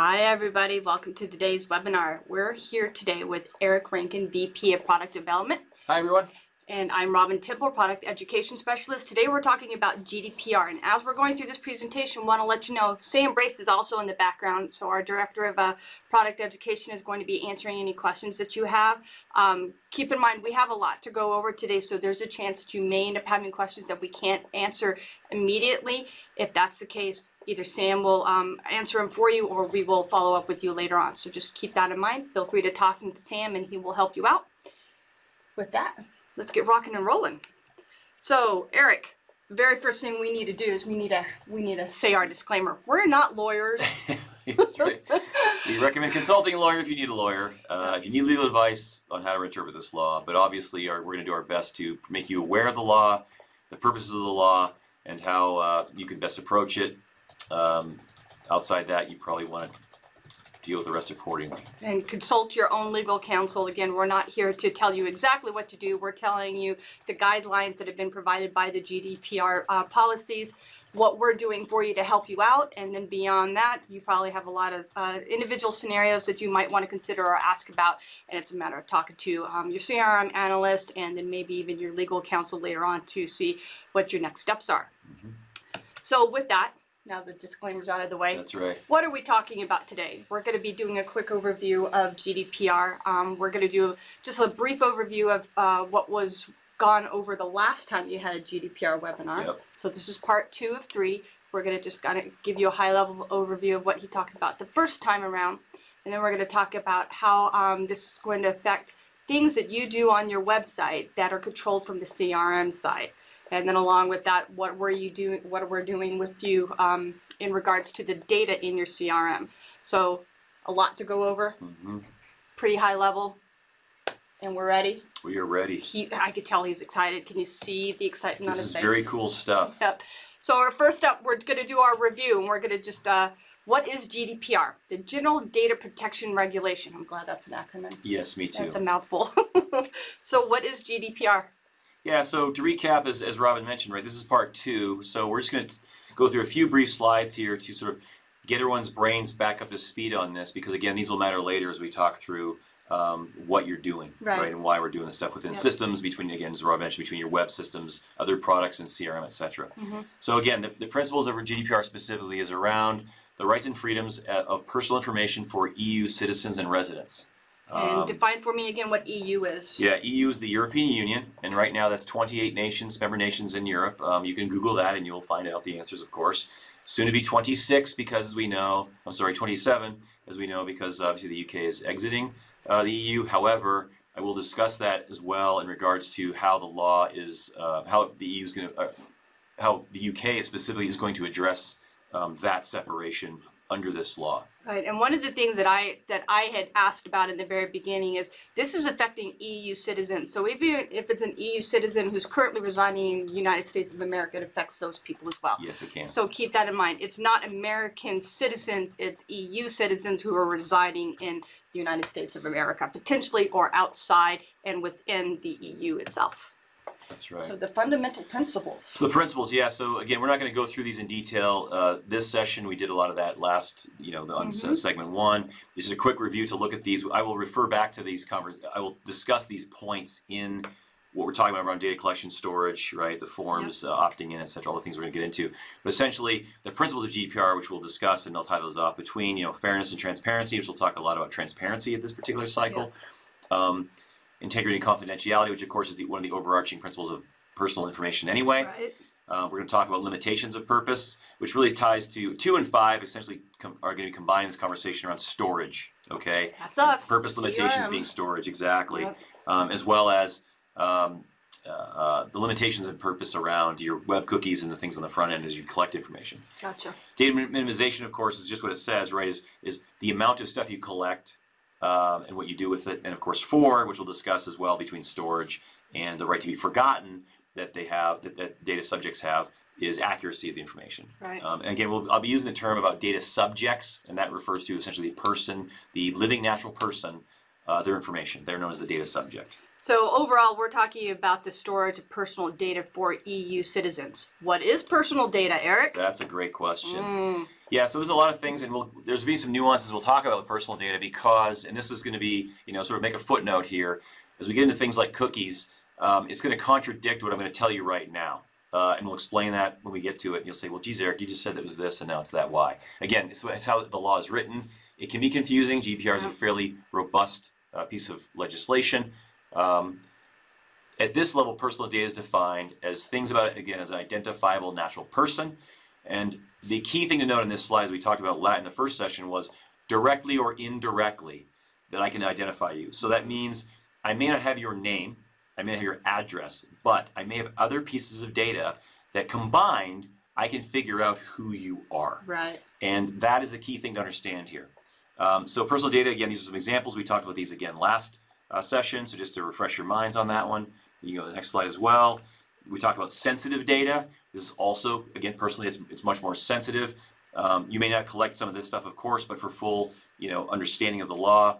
Hi everybody, welcome to today's webinar. We're here today with Eric Rankin, VP of Product Development. Hi everyone. And I'm Robin Temple, Product Education Specialist. Today we're talking about GDPR, and as we're going through this presentation, we want to let you know Sam Brace is also in the background, so our Director of Product Education is going to be answering any questions that you have. Keep in mind, we have a lot to go over today, so there's a chance that you may end up having questions that we can't answer immediately. If that's the case, either Sam will answer them for you or we will follow up with you later on. So just keep that in mind. Feel free to toss them to Sam and he will help you out. With that, let's get rocking and rolling. So Eric, the very first thing we need to do is we need to say our disclaimer. We're not lawyers. That's right. We recommend consulting a lawyer if you need a lawyer, if you need legal advice on how to interpret this law. But obviously we're going to do our best to make you aware of the law, the purposes of the law, and how you can best approach it. Outside that, you probably want to deal with the rest accordingly. And consult your own legal counsel. Again, we're not here to tell you exactly what to do. We're telling you the guidelines that have been provided by the GDPR policies, what we're doing for you to help you out. And then beyond that, you probably have a lot of individual scenarios that you might want to consider or ask about. And it's a matter of talking to your CRM analyst and then maybe even your legal counsel later on to see what your next steps are. Mm-hmm. So with that, now the disclaimer's out of the way. That's right. What are we talking about today? We're going to be doing a quick overview of GDPR. We're going to do just a brief overview of what was gone over the last time you had a GDPR webinar. Yep. So this is part 2 of 3. We're going to just kind of give you a high-level overview of what he talked about the first time around. And then we're going to talk about how this is going to affect things that you do on your website that are controlled from the CRM side. And then along with that, what we're doing with you in regards to the data in your CRM. So a lot to go over, pretty high level, and we're ready. We are ready. I could tell he's excited. Can you see the excitement on his face? This is very cool stuff. Yep. So first up, we're going to do our review, and we're going to just, what is GDPR? The General Data Protection Regulation. I'm glad that's an acronym. Yes, me too. That's a mouthful. So what is GDPR? Yeah, so to recap, as Robin mentioned, right, this is part 2. So we're just going to go through a few brief slides here to sort of get everyone's brains back up to speed on this, because again, these will matter later as we talk through what you're doing, right, and why we're doing this stuff within systems, between, again, as Robin mentioned, between your web systems, other products, and CRM, etc. So again, the principles of GDPR specifically is around the rights and freedoms of personal information for EU citizens and residents. And define for me again what EU is. Yeah, EU is the European Union, and right now that's 28 nations, member nations in Europe. You can Google that and you'll find out the answers, of course. Soon to be 26 because, as we know, 27, as we know, because obviously the UK is exiting the EU. However, I will discuss that as well in regards to how the law is, how the EU is going to, how the UK specifically is going to address that separation under this law. Right, and one of the things that I had asked about in the very beginning is this is affecting EU citizens. So even if it's an EU citizen who's currently residing in the United States of America, it affects those people as well. Yes, it can. So keep that in mind. It's not American citizens, it's EU citizens who are residing in the United States of America, potentially, or outside and within the EU itself. That's right. So the fundamental principles. So the principles, yeah. So again, we're not going to go through these in detail. This session, we did a lot of that last, on segment 1. This is a quick review to look at these. I will refer back to these. I will discuss these points in what we're talking about around data collection, storage, right? The forms, opting in, etc. All the things we're going to get into. But essentially, the principles of GDPR, which we'll discuss, and I'll tie those off between, fairness and transparency, which we'll talk a lot about transparency at this particular cycle. Yeah. Integrity and confidentiality, which of course is one of the overarching principles of personal information anyway. Right. We're going to talk about limitations of purpose, which really ties to 2 and 5 essentially are going to combine this conversation around storage, okay? That's us. Purpose limitations being storage, exactly. Yep. As well as the limitations of purpose around your web cookies and the things on the front end as you collect information. Gotcha. Data minimization, of course, is just what it says, right? Is the amount of stuff you collect and what you do with it, and of course 4, which we'll discuss as well, between storage and the right to be forgotten that they have, that data subjects have, is accuracy of the information. Right. And again, I'll be using the term about data subjects, and that refers to essentially the person, the living natural person, their information. They're known as the data subject. So overall, we're talking about the storage of personal data for EU citizens. What is personal data, Eric? That's a great question. Yeah, so there's a lot of things, and there's be some nuances we'll talk about with personal data because, and this is going to be, sort of make a footnote here, as we get into things like cookies, it's going to contradict what I'm going to tell you right now. And we'll explain that when we get to it. And you'll say, well, geez, Eric, you just said it was this, and now it's that. Why? Again, it's how the law is written. It can be confusing. GDPR is a fairly robust piece of legislation. At this level, personal data is defined as things about it, again, as an identifiable natural person. And the key thing to note in this slide, as we talked about in the first session, was directly or indirectly that I can identify you. So that means I may not have your name, I may have your address, but I may have other pieces of data that combined, I can figure out who you are. Right. And that is the key thing to understand here. So personal data, again, these are some examples. We talked about these again last session, so just to refresh your minds on that one. You can go to the next slide as well. We talked about sensitive data. This is also, again, personally, it's much more sensitive. You may not collect some of this stuff, of course, but for full, understanding of the law,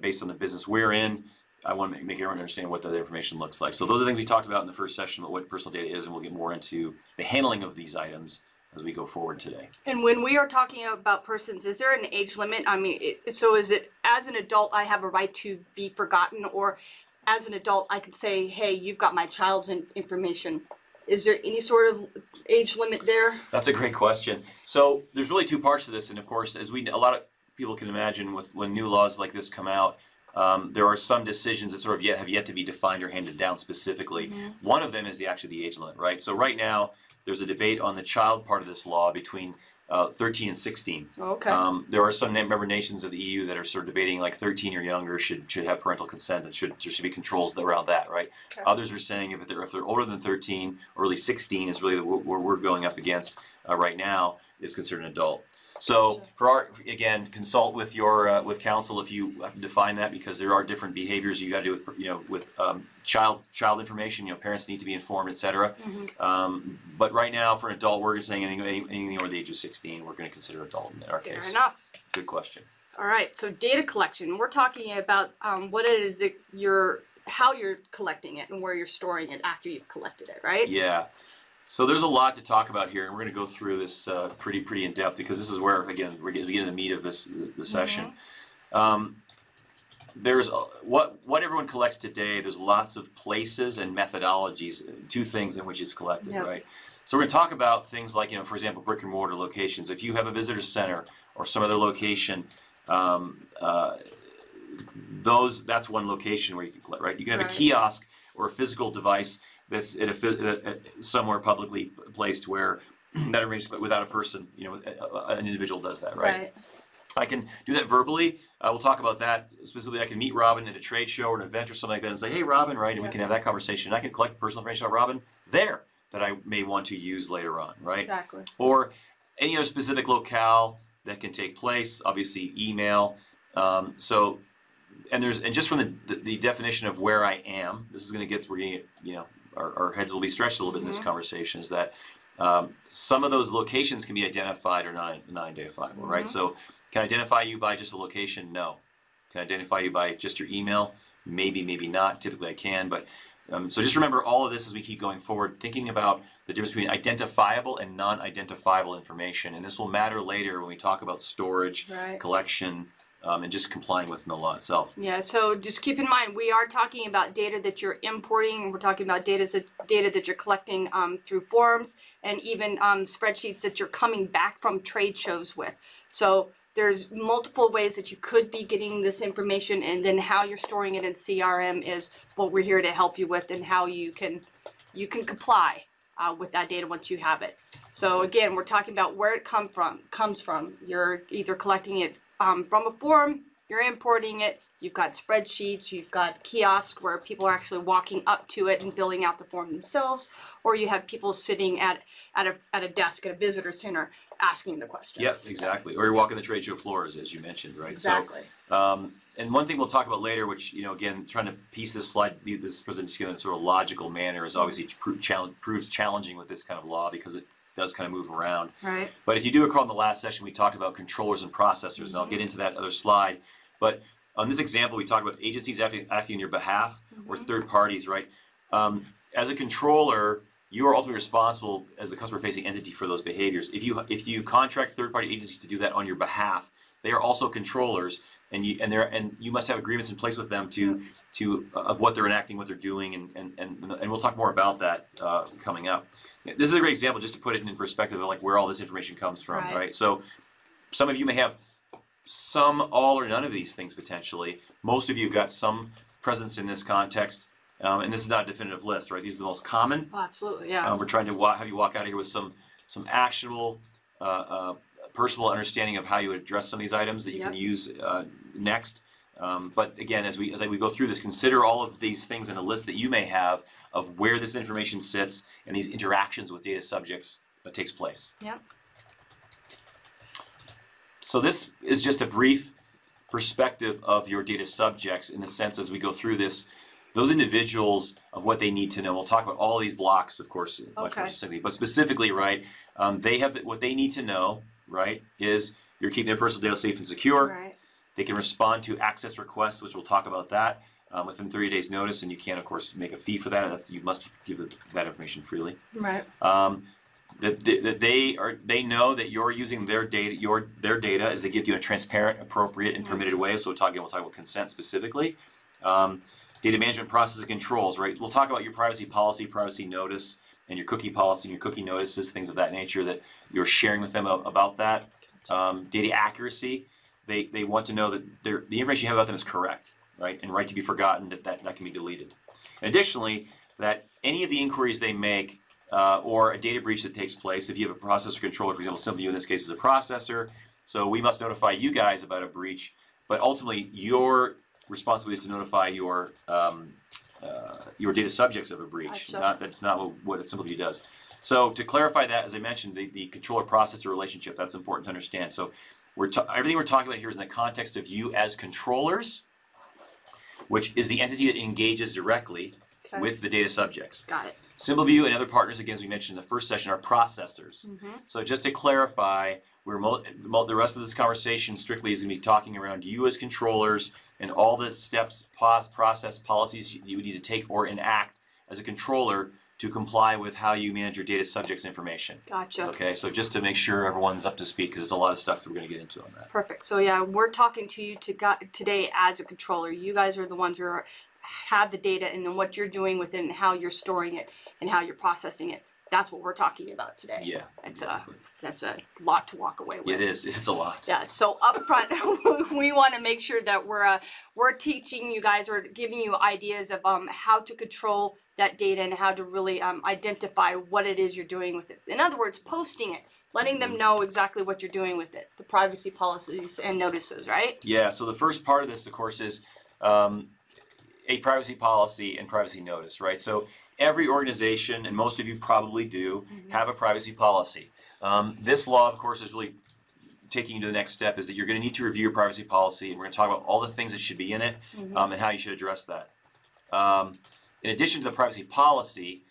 based on the business we're in, I want to make everyone understand what the information looks like. So those are the things we talked about in the first session about what personal data is, and we'll get more into the handling of these items as we go forward today. And when we are talking about persons, is there an age limit? I mean, so is it as an adult I have a right to be forgotten, or as an adult I could say, hey, you've got my child's information? Is there any sort of age limit there? That's a great question. So there's really two parts to this, and of course, as a lot of people can imagine, when new laws like this come out, there are some decisions that sort of have yet to be defined or handed down specifically. Mm-hmm. One of them is actually the age limit, right? So right now, there's a debate on the child part of this law between 13 and 16. Okay. There are some member nations of the EU that are sort of debating like 13 or younger should have parental consent, and there should be controls around that, right? Okay. Others are saying if they're older than 13, or really 16 is really where we're going up against right now, is considered an adult. So again, consult with your with counsel if you have to define that, because there are different behaviors you got to do with child information. Parents need to be informed, etc. Mm-hmm. But right now, for an adult, we're saying anything over the age of 16, we're going to consider adult in our case. Fair enough. Good question. All right. So data collection. We're talking about what it is how you're collecting it and where you're storing it after you've collected it, right? Yeah. So there's a lot to talk about here, and we're going to go through this pretty in depth, because this is where, again, we get into the meat of the session. Mm-hmm. There's what everyone collects today. There's lots of places and methodologies, two things in which it's collected, yep. Right? So we're going to talk about things like, for example, brick and mortar locations. If you have a visitor center or some other location, that's one location where you can collect, right? You can have a kiosk or a physical device that's at somewhere publicly placed where that information without a person, an individual does that, right? I can do that verbally. We'll talk about that specifically. I can meet Robin at a trade show or an event or something like that and say, hey, Robin, right? And we can have that conversation. I can collect personal information about Robin there that I may want to use later on, right? Exactly. Or any other specific locale that can take place, obviously email. And just from the definition of where I am, this is going to get, our heads will be stretched a little bit in this conversation, is that some of those locations can be identified or not identifiable, right? So can I identify you by just a location? No. Can I identify you by just your email? Maybe, maybe not. Typically I can, but so just remember all of this as we keep going forward, thinking about the difference between identifiable and non-identifiable information. And this will matter later when we talk about storage, collection, and just complying with the law itself. Yeah, so just keep in mind, we are talking about data that you're importing, and we're talking about data that you're collecting through forms, and even spreadsheets that you're coming back from trade shows with. So there's multiple ways that you could be getting this information, and then how you're storing it in CRM is what we're here to help you with, and how you can comply with that data once you have it. So again, we're talking about where it comes from. You're either collecting it from a form, you're importing it, you've got spreadsheets, you've got kiosks where people are actually walking up to it and filling out the form themselves, or you have people sitting at a desk at a visitor center asking the questions. Yes, exactly. Or you're walking the trade show floors, as you mentioned, right? Exactly. So, and one thing we'll talk about later, which, again, trying to piece this presentation in a sort of logical manner is obviously proves challenging with this kind of law, because it does kind of move around. Right. But if you do recall in the last session, we talked about controllers and processors, and I'll get into that other slide. But on this example, we talked about agencies acting on your behalf or third parties, right? As a controller, you are ultimately responsible as the customer-facing entity for those behaviors. If you contract third-party agencies to do that on your behalf, they are also controllers, and you must have agreements in place with them of what they're enacting, what they're doing, and we'll talk more about that coming up. This is a great example just to put it in perspective of like where all this information comes from, right? So some of you may have some, all, or none of these things potentially. Most of you have got some presence in this context, and this is not a definitive list, right? These are the most common. Oh, absolutely, yeah. We're trying to have you walk out of here with some actionable, personal understanding of how you would address some of these items that you can use next. But again, as we go through this, consider all of these things in a list that you may have of where this information sits and these interactions with data subjects that takes place. Yep. So this is just a brief perspective of your data subjects in the sense as we go through this, those individuals of what they need to know. We'll talk about all these blocks, of course, much more specifically, but specifically, right, they have what they need to know, right, is you're keeping their personal data safe and secure. Right. They can respond to access requests, which we'll talk about that within 30 days notice, and you can, of course, make a fee for that. You must give that information freely. Right. That they know that you're using their data as they give you in a transparent, appropriate, and permitted way. So we'll talk about consent specifically. Data management process and controls, right? We'll talk about your privacy policy, privacy notice, and your cookie policy and your cookie notices, things of that nature that you're sharing with them about that. Data accuracy. They want to know that the information you have about them is correct, right? And right to be forgotten, that can be deleted. And additionally, that any of the inquiries they make or a data breach that takes place, if you have a processor controller, for example, some of you in this case is a processor, so we must notify you guys about a breach, but ultimately your responsibility is to notify your data subjects of a breach. That's not what a simple view does. So to clarify that, as I mentioned, the controller-processor relationship, that's important to understand. So everything we're talking about here is in the context of you as controllers, which is the entity that engages directly with the data subjects. Got it. SimpleView and other partners, again, as we mentioned in the first session, are processors. So just to clarify, the rest of this conversation strictly is going to be talking around you as controllers and all the steps, process, policies you would need to take or enact as a controller to comply with how you manage your data subjects information. Gotcha. Okay, so just to make sure everyone's up to speed, because there's a lot of stuff that we're going to get into on that. Perfect. So yeah, we're talking to you today as a controller. You guys are the ones who have the data, and then what you're doing with it and how you're storing it and how you're processing it. That's what we're talking about today. Yeah. That's a lot to walk away with. It is. It's a lot. Yeah. So up front, we want to make sure that we're teaching you guys or giving you ideas of how to control that data and how to really identify what it is you're doing with it. In other words, posting it, letting them know exactly what you're doing with it, the privacy policies and notices, right? Yeah. So the first part of this, of course, is a privacy policy and privacy notice, right? So every organization, and most of you probably do, have a privacy policy. This law, of course, is really taking you to the next step, is that you're going to need to review your privacy policy, and we're going to talk about all the things that should be in it and how you should address that. In addition to the privacy policy,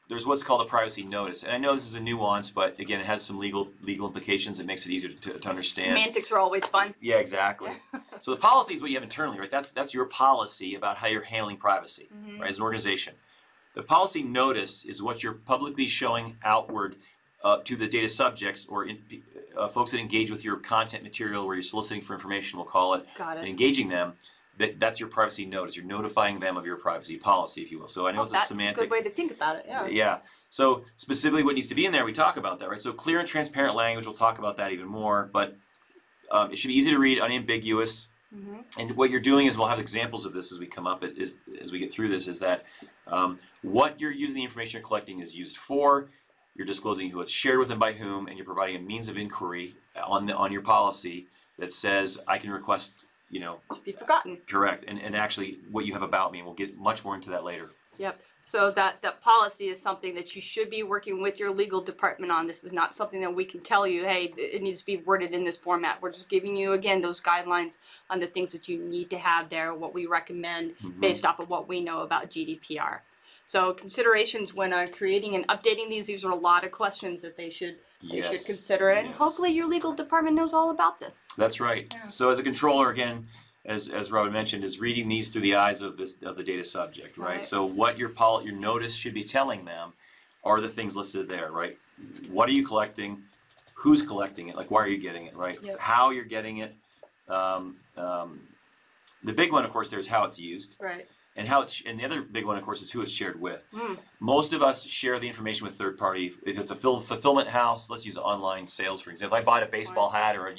there's what's called a privacy notice. And I know this is a nuance, but again, it has some legal implications. It makes it easier to understand. Semantics are always fun. Yeah, exactly. So the policy is what you have internally, right? That's your policy about how you're handling privacy, right, as an organization. The policy notice is what you're publicly showing outward to the data subjects or folks that engage with your content material where you're soliciting for information, we'll call it, and engaging them. That's your privacy notice. You're notifying them of your privacy policy, if you will. So I know it's a semantic. That's a good way to think about it, yeah. Yeah. So specifically what needs to be in there, we talk about that, right? So clear and transparent language, we'll talk about that even more, but it should be easy to read, unambiguous. And what you're doing is, we'll have examples of this as we come up, as we get through this, is that what you're using the information you're collecting is used for, you're disclosing who it's shared with and by whom, and you're providing a means of inquiry on your policy that says, I can request, to be forgotten. Correct, and actually what you have about me, and we'll get much more into that later. Yep. So that policy is something that you should be working with your legal department on. This is not something that we can tell you, hey, it needs to be worded in this format. We're just giving you, again, those guidelines on the things that you need to have there, what we recommend based off of what we know about GDPR. So considerations when creating and updating these are a lot of questions that they should consider, and hopefully your legal department knows all about this. That's right. Yeah. So as a controller, again, as Robin mentioned, is reading these through the eyes of the data subject, right? So what your notice should be telling them are the things listed there, right? What are you collecting? Who's collecting it? Like, why are you getting it, right? Yep. How you're getting it. The big one, of course, there's how it's used. Right. And and the other big one, of course, is who it's shared with. Mm. Most of us share the information with third party. If it's a fulfillment house, let's use online sales, for example. If I bought a baseball hat or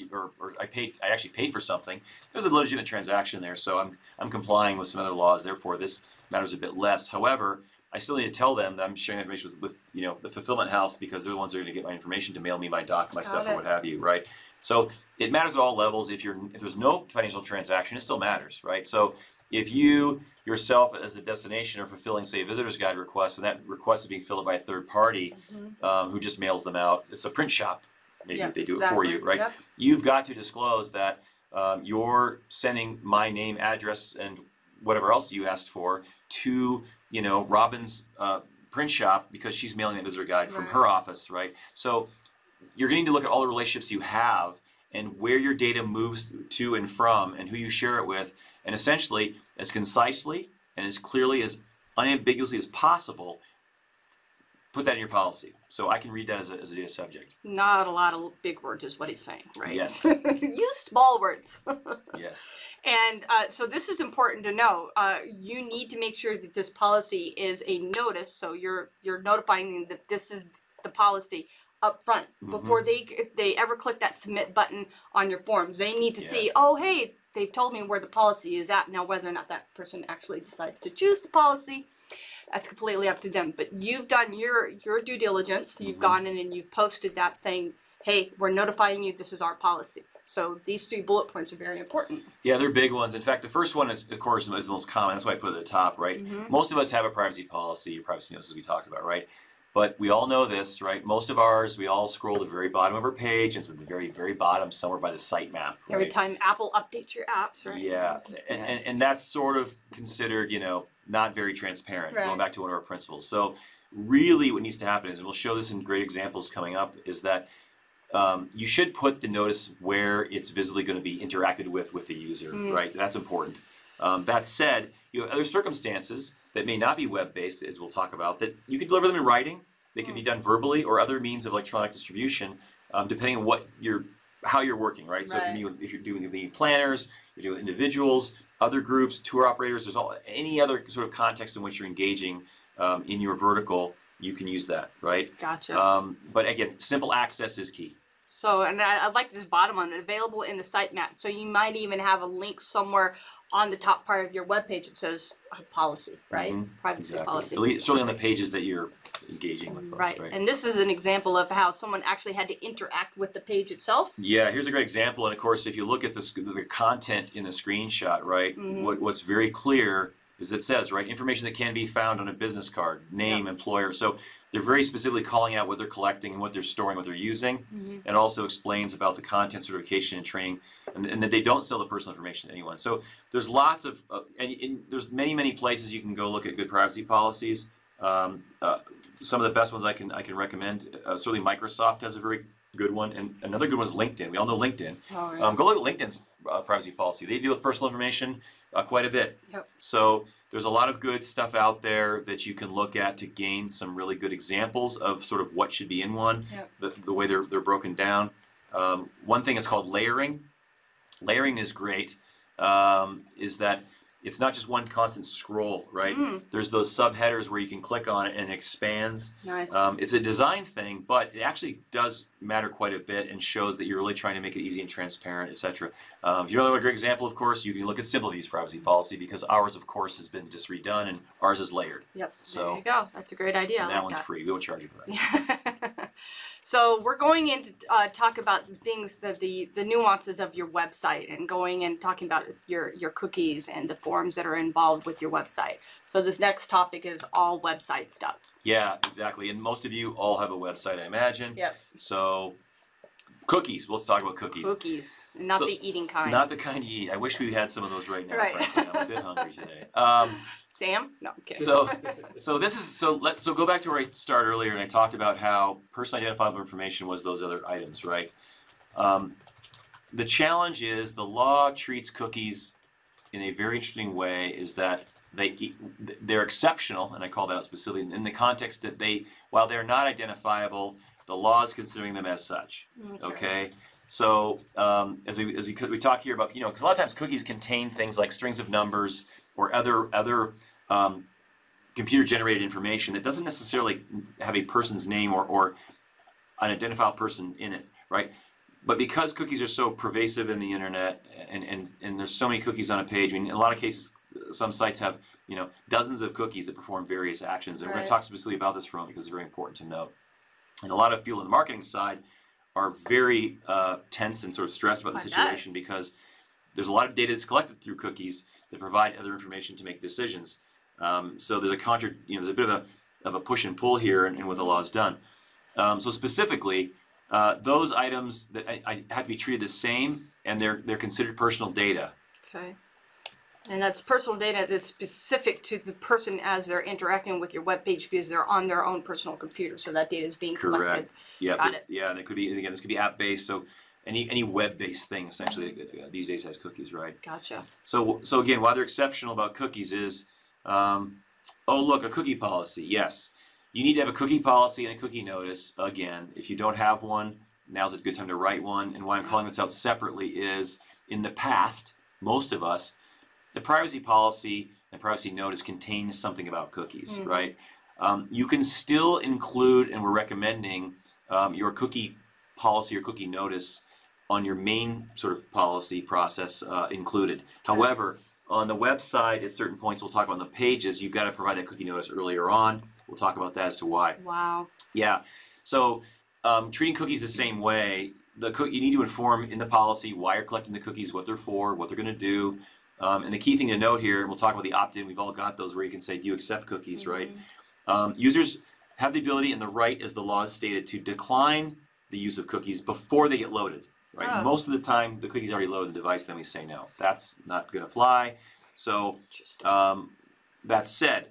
I actually paid for something, there's a legitimate transaction there. So I'm complying with some other laws. Therefore, this matters a bit less. However, I still need to tell them that I'm sharing information with the fulfillment house, because they're the ones that are going to get my information to mail me my stuff or what have you, right? So it matters at all levels. If there's no financial transaction, it still matters, right? So if you yourself as a destination are fulfilling, say, a visitor's guide request, and that request is being filled out by a third party who just mails them out, it's a print shop. Maybe they do it for you, right? Yep. You've got to disclose that you're sending my name, address, and whatever else you asked for to Robin's print shop, because she's mailing that visitor guide from her office, right? So you're going to need to look at all the relationships you have and where your data moves to and from and who you share it with, and essentially, as concisely and as clearly, as unambiguously as possible, put that in your policy. So I can read that as a data subject. Not a lot of big words is what he's saying, right? Yes. Use small words. Yes. And so this is important to know. You need to make sure that this policy is a notice, so you're notifying them that this is the policy up front before they ever click that submit button on your forms. They need to see, oh, hey, they've told me where the policy is at. Now, whether or not that person actually decides to choose the policy, that's completely up to them. But you've done your due diligence. You've gone in and you've posted that saying, hey, we're notifying you this is our policy. So these 3 bullet points are very important. Yeah, they're big ones. In fact, the first one is, of course, is the most common. That's why I put it at the top, right? Most of us have a privacy policy, privacy notice, as we talked about, right? But we all know this, right? Most of ours, we all scroll to the very bottom of our page, and it's at the very, very bottom, somewhere by the sitemap. Right? Every time Apple updates your apps, right? Yeah, and that's sort of considered, not very transparent, going back to one of our principles. So really what needs to happen is, and we'll show this in great examples coming up, is that you should put the notice where it's visibly going to be interacted with the user, right? That's important. That said, you have other circumstances that may not be web-based, as we'll talk about, that you can deliver them in writing. They can be done verbally or other means of electronic distribution, depending on how you're working, right? So if you're doing the planners, you're doing individuals, other groups, tour operators, there's any other sort of context in which you're engaging in your vertical, you can use that, right? Gotcha. But again, simple access is key. So, and I like this bottom one, available in the sitemap. So you might even have a link somewhere on the top part of your webpage that says policy, right? Privacy policy. Certainly on the pages that you're engaging with folks, right? And this is an example of how someone actually had to interact with the page itself. Yeah, here's a great example. And of course, if you look at the content in the screenshot, right, what's very clear is it says, right, information that can be found on a business card, name, employer. So they're very specifically calling out what they're collecting and what they're storing, what they're using. And also explains about the content, certification, and training, and that they don't sell the personal information to anyone. So there's lots of, and there's many places you can go look at good privacy policies. Some of the best ones I can recommend, certainly Microsoft has a very good one, and another good one is LinkedIn. We all know LinkedIn. Oh, yeah. Go look at LinkedIn's privacy policy. They deal with personal information quite a bit. So there's a lot of good stuff out there that you can look at to gain some really good examples of sort of what should be in one, the way they're broken down. One thing is called layering. Layering is great, is that it's not just one constant scroll, right? There's those subheaders where you can click on it and it expands. Nice. It's a design thing, but it actually does matter quite a bit and shows that you're really trying to make it easy and transparent, etc. If you really want a great example, of course, you can look at SimpleView's privacy policy, because ours, of course, has been just redone and ours is layered. So there you go. That's a great idea. And that one's free. We won't charge you for that. So we're going in to talk about the things, that the nuances of your website, and going and talking about your cookies and the forms that are involved with your website. So this next topic is all website stuff. Yeah, exactly. And most of you all have a website, I imagine. So cookies. Let's talk about cookies. Cookies, not the eating kind. Not the kind you eat. I wish we had some of those right now. Frankly. I'm a bit hungry today. Sam? No, I'm kidding. So go back to where I started earlier, and I talked about how personally identifiable information was those other items, right? The challenge is the law treats cookies in a very interesting way, is that they're exceptional, and I call that out specifically in the context that while they're not identifiable, the law is considering them as such. Okay. So as we talk here about, because a lot of times cookies contain things like strings of numbers or other computer-generated information that doesn't necessarily have a person's name or an identifiable person in it, right? But because cookies are so pervasive in the internet, and there's so many cookies on a page, I mean, in a lot of cases, some sites have dozens of cookies that perform various actions, and we're going to talk specifically about this for a moment because it's very important to note. And a lot of people on the marketing side are very tense and sort of stressed about the situation because there's a lot of data that's collected through cookies that provide other information to make decisions. So there's there's a bit of a push and pull here in what the law has done. So specifically, those items that I have to be treated the same, and they're considered personal data. Okay. And that's personal data that's specific to the person as they're interacting with your web page because they're on their own personal computer, so that data is being collected. Correct. Yeah. Got it. Yeah, and it could be, again, this could be app-based, so any web-based thing essentially these days has cookies, right? Gotcha. So again, why they're exceptional about cookies is, oh look, a cookie policy. Yes, you need to have a cookie policy and a cookie notice. Again, if you don't have one, now's a good time to write one. And why I'm calling this out separately is, in the past, most of us, the privacy policy and privacy notice contains something about cookies, right? You can still include, and we're recommending, your cookie policy or cookie notice on your main sort of policy process included. However, on the website, at certain points, we'll talk about on the pages, you've got to provide that cookie notice earlier on. We'll talk about that as to why. Wow. Yeah. So treating cookies the same way, you need to inform in the policy why you're collecting the cookies, what they're for, what they're going to do. And the key thing to note here, and we'll talk about the opt-in, we've all got those where you can say, do you accept cookies, right? Users have the ability and the right, as the law is stated, to decline the use of cookies before they get loaded, right? Most of the time, the cookies already loaded in the device, then we say no. That's not going to fly. So that said,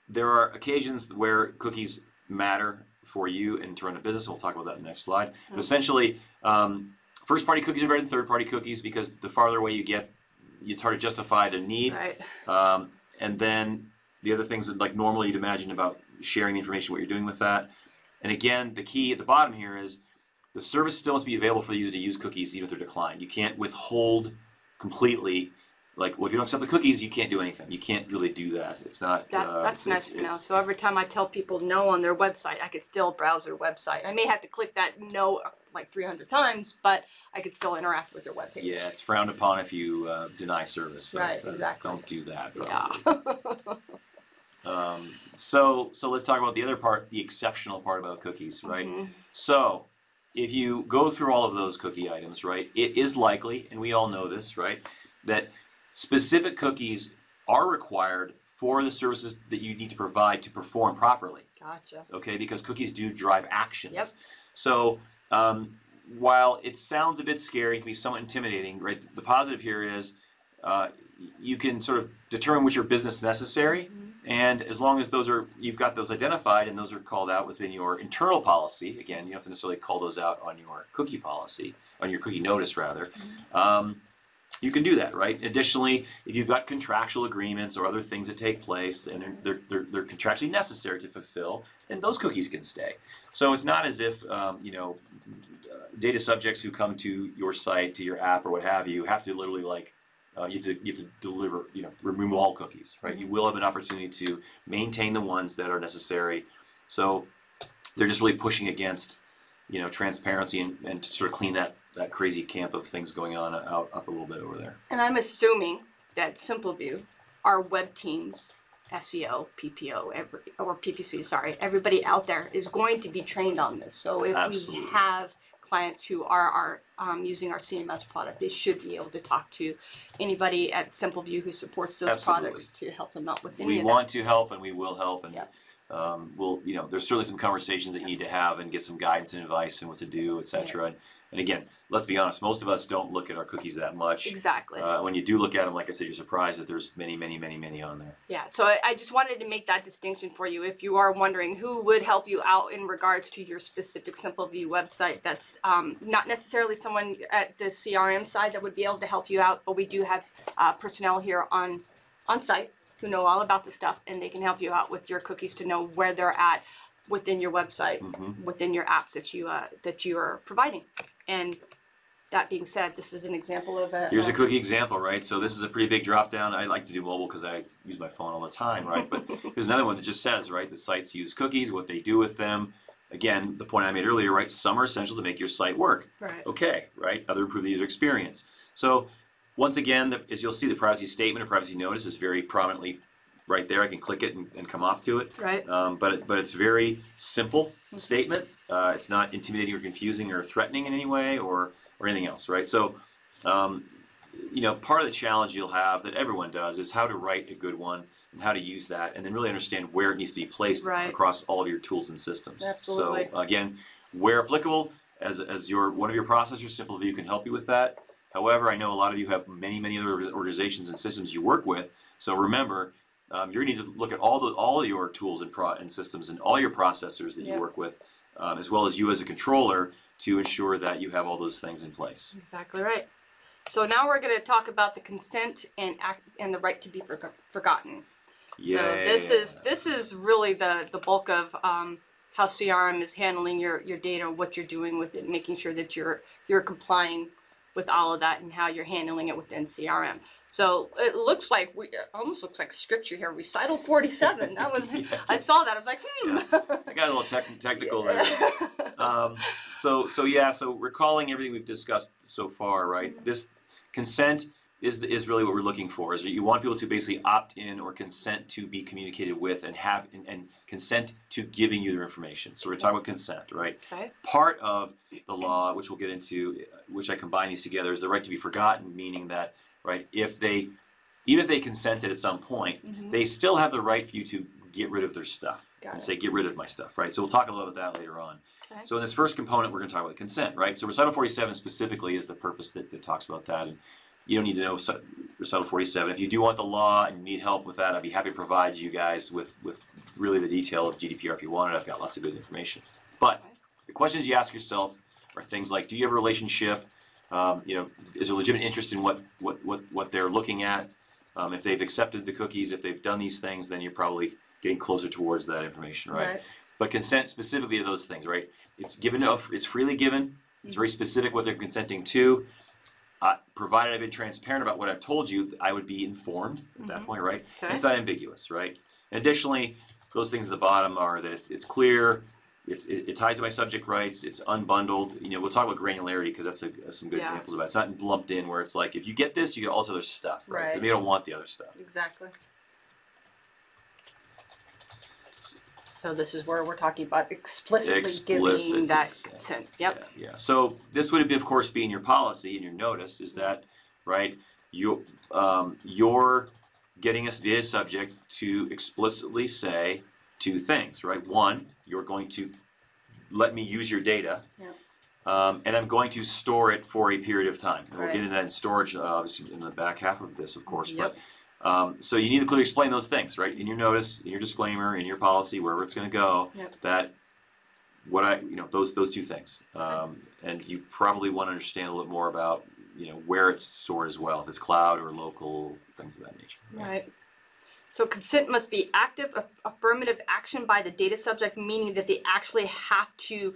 there are occasions where cookies matter for you and to run a business, and we'll talk about that in the next slide. But essentially, first-party cookies are better than third-party cookies because the farther away you get, it's hard to justify the need. Right. And then the other things that, like, normally you'd imagine about sharing the information, what you're doing with that. And again, the key at the bottom here is the service still must be available for the user to use cookies even if they're declined. You can't withhold completely. Like, well, if you don't accept the cookies, you can't do anything. You can't really do that. It's not. That's nice to know. So every time I tell people no on their website, I could still browse their website. I may have to click that no like 300 times, but I could still interact with their webpage. Yeah, it's frowned upon if you deny service. So right, exactly. Don't do that. Probably. Yeah. So let's talk about the other part, the exceptional part about cookies, right? So if you go through all of those cookie items, right, it is likely, and we all know this, right, that specific cookies are required for the services that you need to provide to perform properly. Gotcha. Okay, because cookies do drive actions. Yep. So while it sounds a bit scary, it can be somewhat intimidating, right? The positive here is you can sort of determine which are business necessary, and as long as you've got those identified and those are called out within your internal policy, again, you don't have to necessarily call those out on your cookie policy, on your cookie notice rather, you can do that, right? Additionally, if you've got contractual agreements or other things that take place and they're contractually necessary to fulfill, then those cookies can stay. So it's not as if data subjects who come to your site, to your app, or what have you to literally you have to deliver, remove all cookies, right? You will have an opportunity to maintain the ones that are necessary. So they're just really pushing against, transparency and to sort of clean that crazy camp of things going on up a little bit over there. And I'm assuming that SimpleView, our web teams, SEO, PPO, or PPC, sorry, everybody out there is going to be trained on this. So if we have clients who are using our CMS product, they should be able to talk to anybody at SimpleView who supports those products to help them out with any of that. We want to help, and we will help, and there's certainly some conversations that you need to have and get some guidance and advice and what to do, etc. And again, let's be honest, most of us don't look at our cookies that much. Exactly. When you do look at them, like I said, you're surprised that there's many, many, many, many on there. Yeah, so I just wanted to make that distinction for you. If you are wondering who would help you out in regards to your specific SimpleView website, that's not necessarily someone at the CRM side that would be able to help you out, but we do have personnel here on site who know all about the stuff, and they can help you out with your cookies to know where they're at within your website, within your apps that you are providing. And that being said, this is an example of a... Here's a cookie example, right? So this is a pretty big drop down. I like to do mobile because I use my phone all the time, right? But here's another one that just says, right, the sites use cookies, what they do with them. Again, the point I made earlier, right? Some are essential to make your site work. Right. Okay, right? Other improve the user experience. So once again, as you'll see, the privacy statement or privacy notice is very prominently right there. I can click it and come off to it. Right. But it's very simple statement. It's not intimidating or confusing or threatening in any way or anything else, right? So, you know, part of the challenge you'll have that everyone does is how to write a good one and how to use that, and then really understand where it needs to be placed across all of your tools and systems. Absolutely. So again, where applicable, as one of your processors, Simple View can help you with that. However, I know a lot of you have many other organizations and systems you work with. So remember, you're going to need to look at all of your tools and systems and all your processors that you work with, as well as you as a controller, to ensure that you have all those things in place. Exactly right. So now we're going to talk about the consent and the right to be forgotten. Yeah. So this is really the bulk of how CRM is handling your data, what you're doing with it, making sure that you're complying with all of that and how you're handling it within CRM. So it looks like almost looks like scripture here. Recital 47. That was I saw that. I was like, I got a little technical there. So recalling everything we've discussed so far, right? This consent is really what we're looking for. Is that you want people to basically opt in or consent to be communicated with and have and consent to giving you their information. So we're talking about consent, right? Okay. Part of the law, which we'll get into, which I combine these together, is the right to be forgotten, meaning that, right, even if they consented at some point, they still have the right for you to get rid of their stuff and say, get rid of my stuff, right? So we'll talk a little about that later on. Okay. So in this first component, we're going to talk about consent, right? So recital 47 specifically is the purpose that talks about that. And you don't need to know recital 47. If you do want the law and you need help with that, I'd be happy to provide you guys with really the detail of GDPR if you want it. I've got lots of good information. But the questions you ask yourself are things like, do you have a relationship? You know, is there legitimate interest in what they're looking at? If they've accepted the cookies, if they've done these things, then you're probably getting closer towards that information, right? But consent specifically to those things, right? It's freely given. It's very specific what they're consenting to. Provided I've been transparent about what I've told you, I would be informed at that point, right? Okay. And it's not ambiguous, right? And additionally, those things at the bottom are that it's clear, it ties to my subject rights, it's unbundled. You know, we'll talk about granularity because that's some good examples of that. It's not lumped in where it's like, if you get this, you get all this other stuff, right? Because they don't want the other stuff. Exactly. So this is where we're talking about explicitly giving that consent. Yep. Yeah. So this would, of course, be in your policy and your notice is that, right, you're getting a data subject to explicitly say two things, right? One, you're going to let me use your data, and I'm going to store it for a period of time. And we'll get into that in storage, obviously, in the back half of this, of course. But so you need to clearly explain those things, right? In your notice, in your disclaimer, in your policy, wherever it's going to go, that those two things. And you probably want to understand a little more about, where it's stored as well, if it's cloud or local, things of that nature. Right. So consent must be active, affirmative action by the data subject, meaning that they actually have to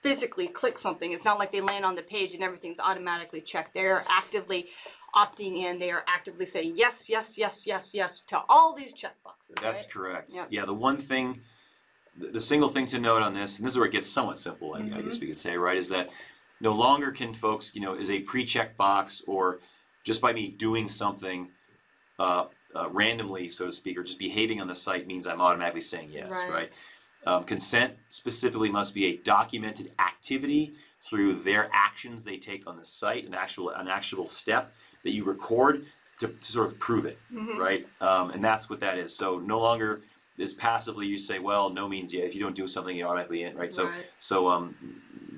physically click something. It's not like they land on the page and everything's automatically checked. They're actively opting in. They are actively saying yes, yes, yes, yes, yes to all these checkboxes. That's correct. Yep. Yeah, the one thing, the single thing to note on this, and this is where it gets somewhat simple, I guess we could say, right, is that no longer can folks, is a pre-check box or just by me doing something randomly, so to speak, or just behaving on the site means I'm automatically saying yes, right? Consent specifically must be a documented activity through their actions they take on the site, an actual step that you record to sort of prove it, right? And that's what that is. So no longer is passively you say, well, no means yeah. If you don't do something, you're automatically in, right? So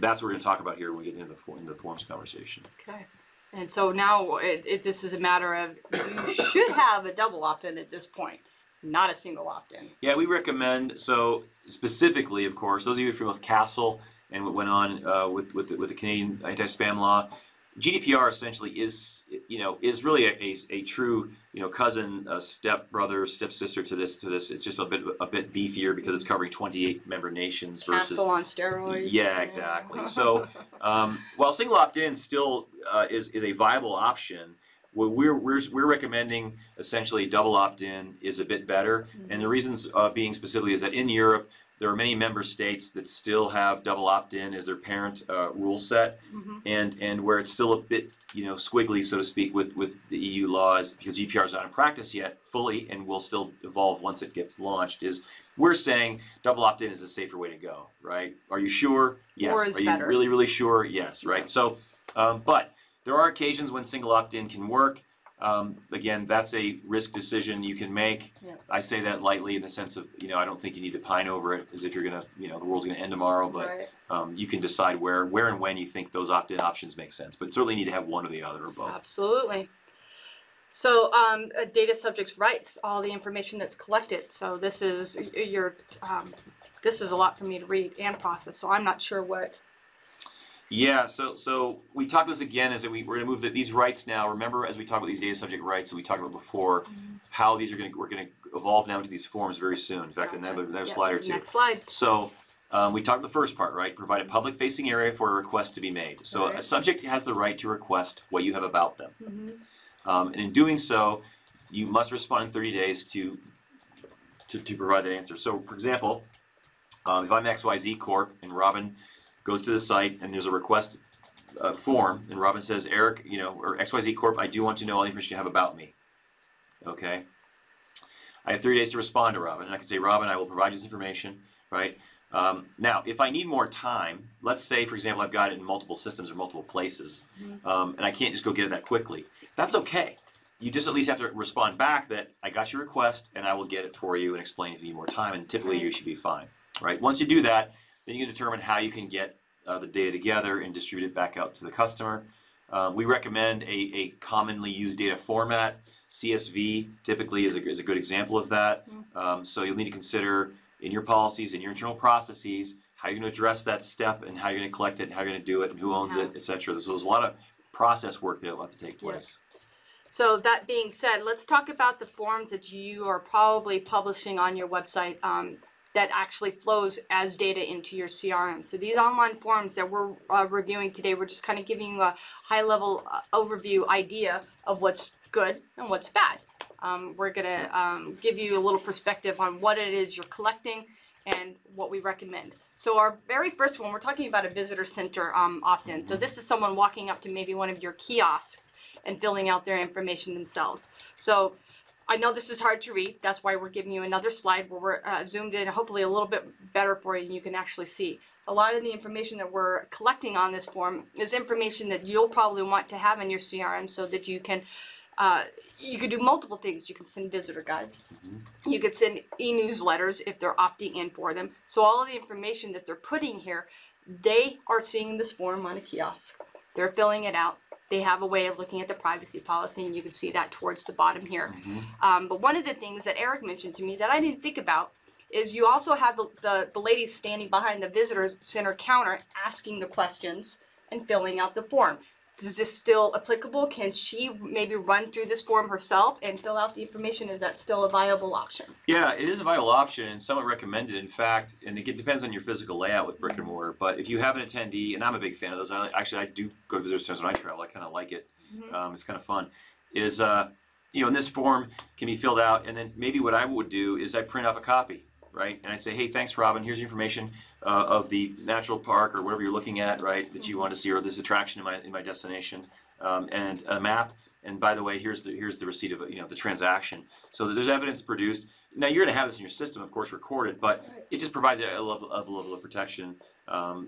that's what we're going to talk about here when we get into the forms conversation. Okay. And so now this is a matter of you should have a double opt-in at this point, not a single opt-in. Yeah, we recommend, so specifically, of course, those of you who are familiar with Castle and what went on with the Canadian anti-spam law, GDPR essentially is really a true cousin, step brother, step sister to this. It's just a bit beefier because it's covering 28 member nations versus Castle on steroids. Yeah, exactly. So while single opt-in still is a viable option, what we're recommending essentially double opt-in is a bit better, and the reasons being specifically is that in Europe there are many member states that still have double opt-in as their parent rule set, and where it's still a bit squiggly, so to speak, with the EU laws, because GDPR is not in practice yet fully and will still evolve once it gets launched. Is we're saying double opt-in is a safer way to go, right? Are you sure? Yes. Are you really, really sure? Yes, right? Yeah. So, but there are occasions when single opt-in can work. Again, that's a risk decision you can make. Yep. I say that lightly in the sense of, I don't think you need to pine over it as if you're going to, the world's going to end tomorrow, but right. You can decide where and when you think those opt-in options make sense, but certainly need to have one or the other or both. Absolutely. So a data subject's rights, all the information that's collected. So this is this is a lot for me to read and process, so I'm not sure what. Yeah, so we talked about this again as we're going to move these rights now. Remember, as we talk about these data subject rights that we talked about before, how these are we're going to evolve now into these forms very soon. In fact, another slide or two. Next slide. So we talked the first part, right? Provide a public-facing area for a request to be made. So a subject has the right to request what you have about them, and in doing so, you must respond in 30 days to provide that answer. So, for example, if I'm XYZ Corp and Robin goes to the site and there's a request form, and Robin says, Eric, or XYZ Corp, I do want to know all the information you have about me. Okay. I have 30 days to respond to Robin, and I can say, Robin, I will provide you this information, right? Now, if I need more time, let's say, for example, I've got it in multiple systems or multiple places, and I can't just go get it that quickly. That's okay. You just at least have to respond back that I got your request, and I will get it for you and explain if you need more time, and typically you should be fine, right? Once you do that, then you can determine how you can get the data together and distribute it back out to the customer. We recommend a commonly used data format. CSV typically is a good example of that. So you'll need to consider in your policies, in your internal processes, how you're going to address that step and how you're going to collect it and how you're going to do it and who owns it, etc. So there's a lot of process work that will have to take place. So that being said, let's talk about the forms that you are probably publishing on your website that actually flows as data into your CRM. So these online forms that we're reviewing today, we're just kind of giving you a high-level overview idea of what's good and what's bad. We're going to give you a little perspective on what it is you're collecting and what we recommend. So our very first one, we're talking about a visitor center opt-in. So this is someone walking up to maybe one of your kiosks and filling out their information themselves. So I know this is hard to read. That's why we're giving you another slide where we're zoomed in, hopefully a little bit better for you and you can actually see. A lot of the information that we're collecting on this form is information that you'll probably want to have in your CRM so that you can do multiple things. You can send visitor guides. You could send e-newsletters if they're opting in for them. So all of the information that they're putting here, they are seeing this form on a kiosk. They're filling it out. They have a way of looking at the privacy policy, and you can see that towards the bottom here. But one of the things that Eric mentioned to me that I didn't think about is you also have the lady standing behind the visitor center counter asking the questions and filling out the form. Is this still applicable? Can she maybe run through this form herself and fill out the information? Is that still a viable option? Yeah, it is a viable option and somewhat recommended. In fact, and it depends on your physical layout with brick and mortar, but if you have an attendee, and I'm a big fan of those, I do go to visitor centers when I travel. I kind of like it. It's kind of fun. Is, in this form can be filled out, and then maybe what I would do is I print off a copy. Right, and I'd say, hey, thanks, Robin. Here's the information of the natural park or whatever you're looking at, right, that you want to see, or this attraction in my destination, and a map. And by the way, here's the receipt of the transaction, so that there's evidence produced. Now you're going to have this in your system, of course, recorded, but it just provides a level of protection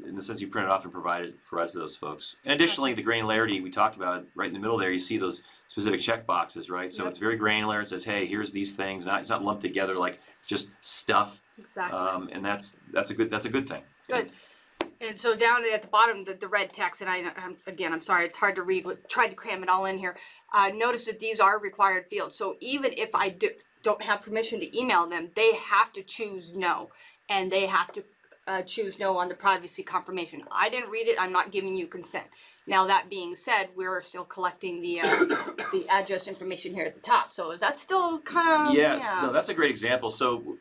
in the sense you print it off and provide it to those folks. And additionally, the granularity we talked about, right in the middle there, you see those specific check boxes, right? So it's very granular. It says, hey, here's these things. It's not lumped together like just stuff. Exactly. And that's a good thing. Good. And so down at the bottom, the red text, and I'm sorry, it's hard to read. We tried to cram it all in here. Notice that these are required fields. So even if I don't have permission to email them, they have to choose no, and they have to choose no on the privacy confirmation. I didn't read it. I'm not giving you consent. Now that being said, we're still collecting the the address information here at the top. So is that still kind of No, that's a great example. So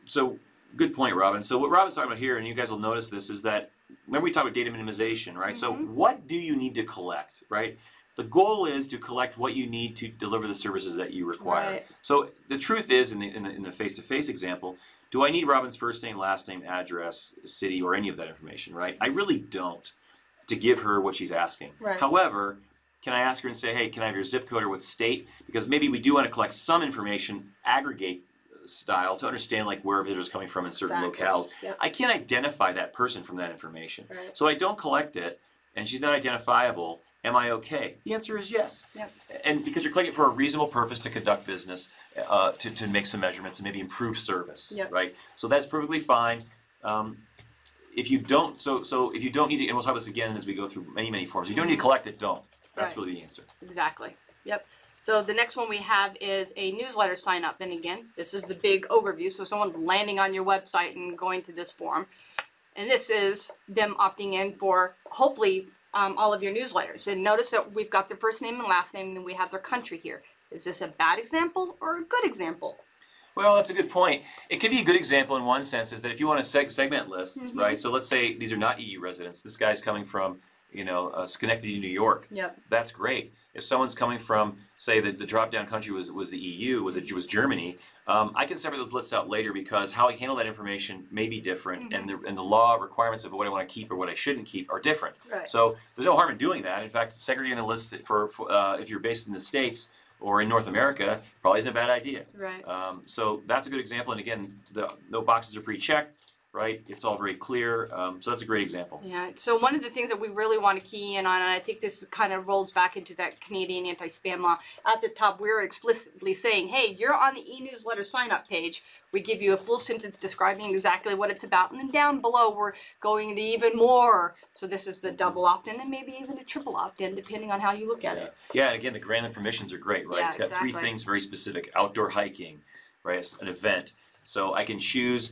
good point, Robin. So what Robin's talking about here, and you guys will notice this, is that remember we talked about data minimization, right? So what do you need to collect, right? The goal is to collect what you need to deliver the services that you require. Right. So the truth is, in the face-to-face example, do I need Robin's first name, last name, address, city, or any of that information, right? I really don't, to give her what she's asking. Right. However, can I ask her and say, hey, can I have your zip code or what state? Because maybe we do want to collect some information, aggregate style, to understand like where a visitor is coming from in certain locales. Yep. I can't identify that person from that information. Right. So I don't collect it, and she's not identifiable. Am I okay? The answer is yes. Yep. And because you're collecting it for a reasonable purpose to conduct business, to make some measurements and maybe improve service, Yep. right? So that's perfectly fine. If you don't, so if you don't need to, and we'll talk about this again as we go through many forms. If you don't need to collect it, don't. That's Right. really the answer. Exactly. Yep. So the next one we have is a newsletter sign up. And again, this is the big overview. So someone's landing on your website and going to this form. And this is them opting in for hopefully all of your newsletters. And notice that we've got their first name and last name, and then we have their country here. Is this a bad example or a good example? Well, that's a good point. It could be a good example in one sense, is that if you want to segment lists, right? So let's say these are not EU residents. This guy's coming from, Schenectady, New York. Yep. That's great. If someone's coming from, say, the drop-down country was the EU, was Germany, I can separate those lists out later because how I handle that information may be different, and the law requirements of what I want to keep or what I shouldn't keep are different. Right. So there's no harm in doing that. In fact, segregating the list for if you're based in the States or in North America probably isn't a bad idea. Right. So that's a good example. And again, no boxes are pre-checked. Right? It's all very clear. So that's a great example. Yeah. So one of the things that we really want to key in on, and I think this kind of rolls back into that Canadian anti-spam law, at the top we're explicitly saying, hey, you're on the e-newsletter sign-up page. We give you a full sentence describing exactly what it's about. And then down below we're going into even more. So this is the double opt-in and maybe even a triple opt-in, depending on how you look at it. Yeah, and again, the granted permissions are great, right? Yeah, It's got exactly. 3 things very specific. Outdoor hiking, right? It's an event. So I can choose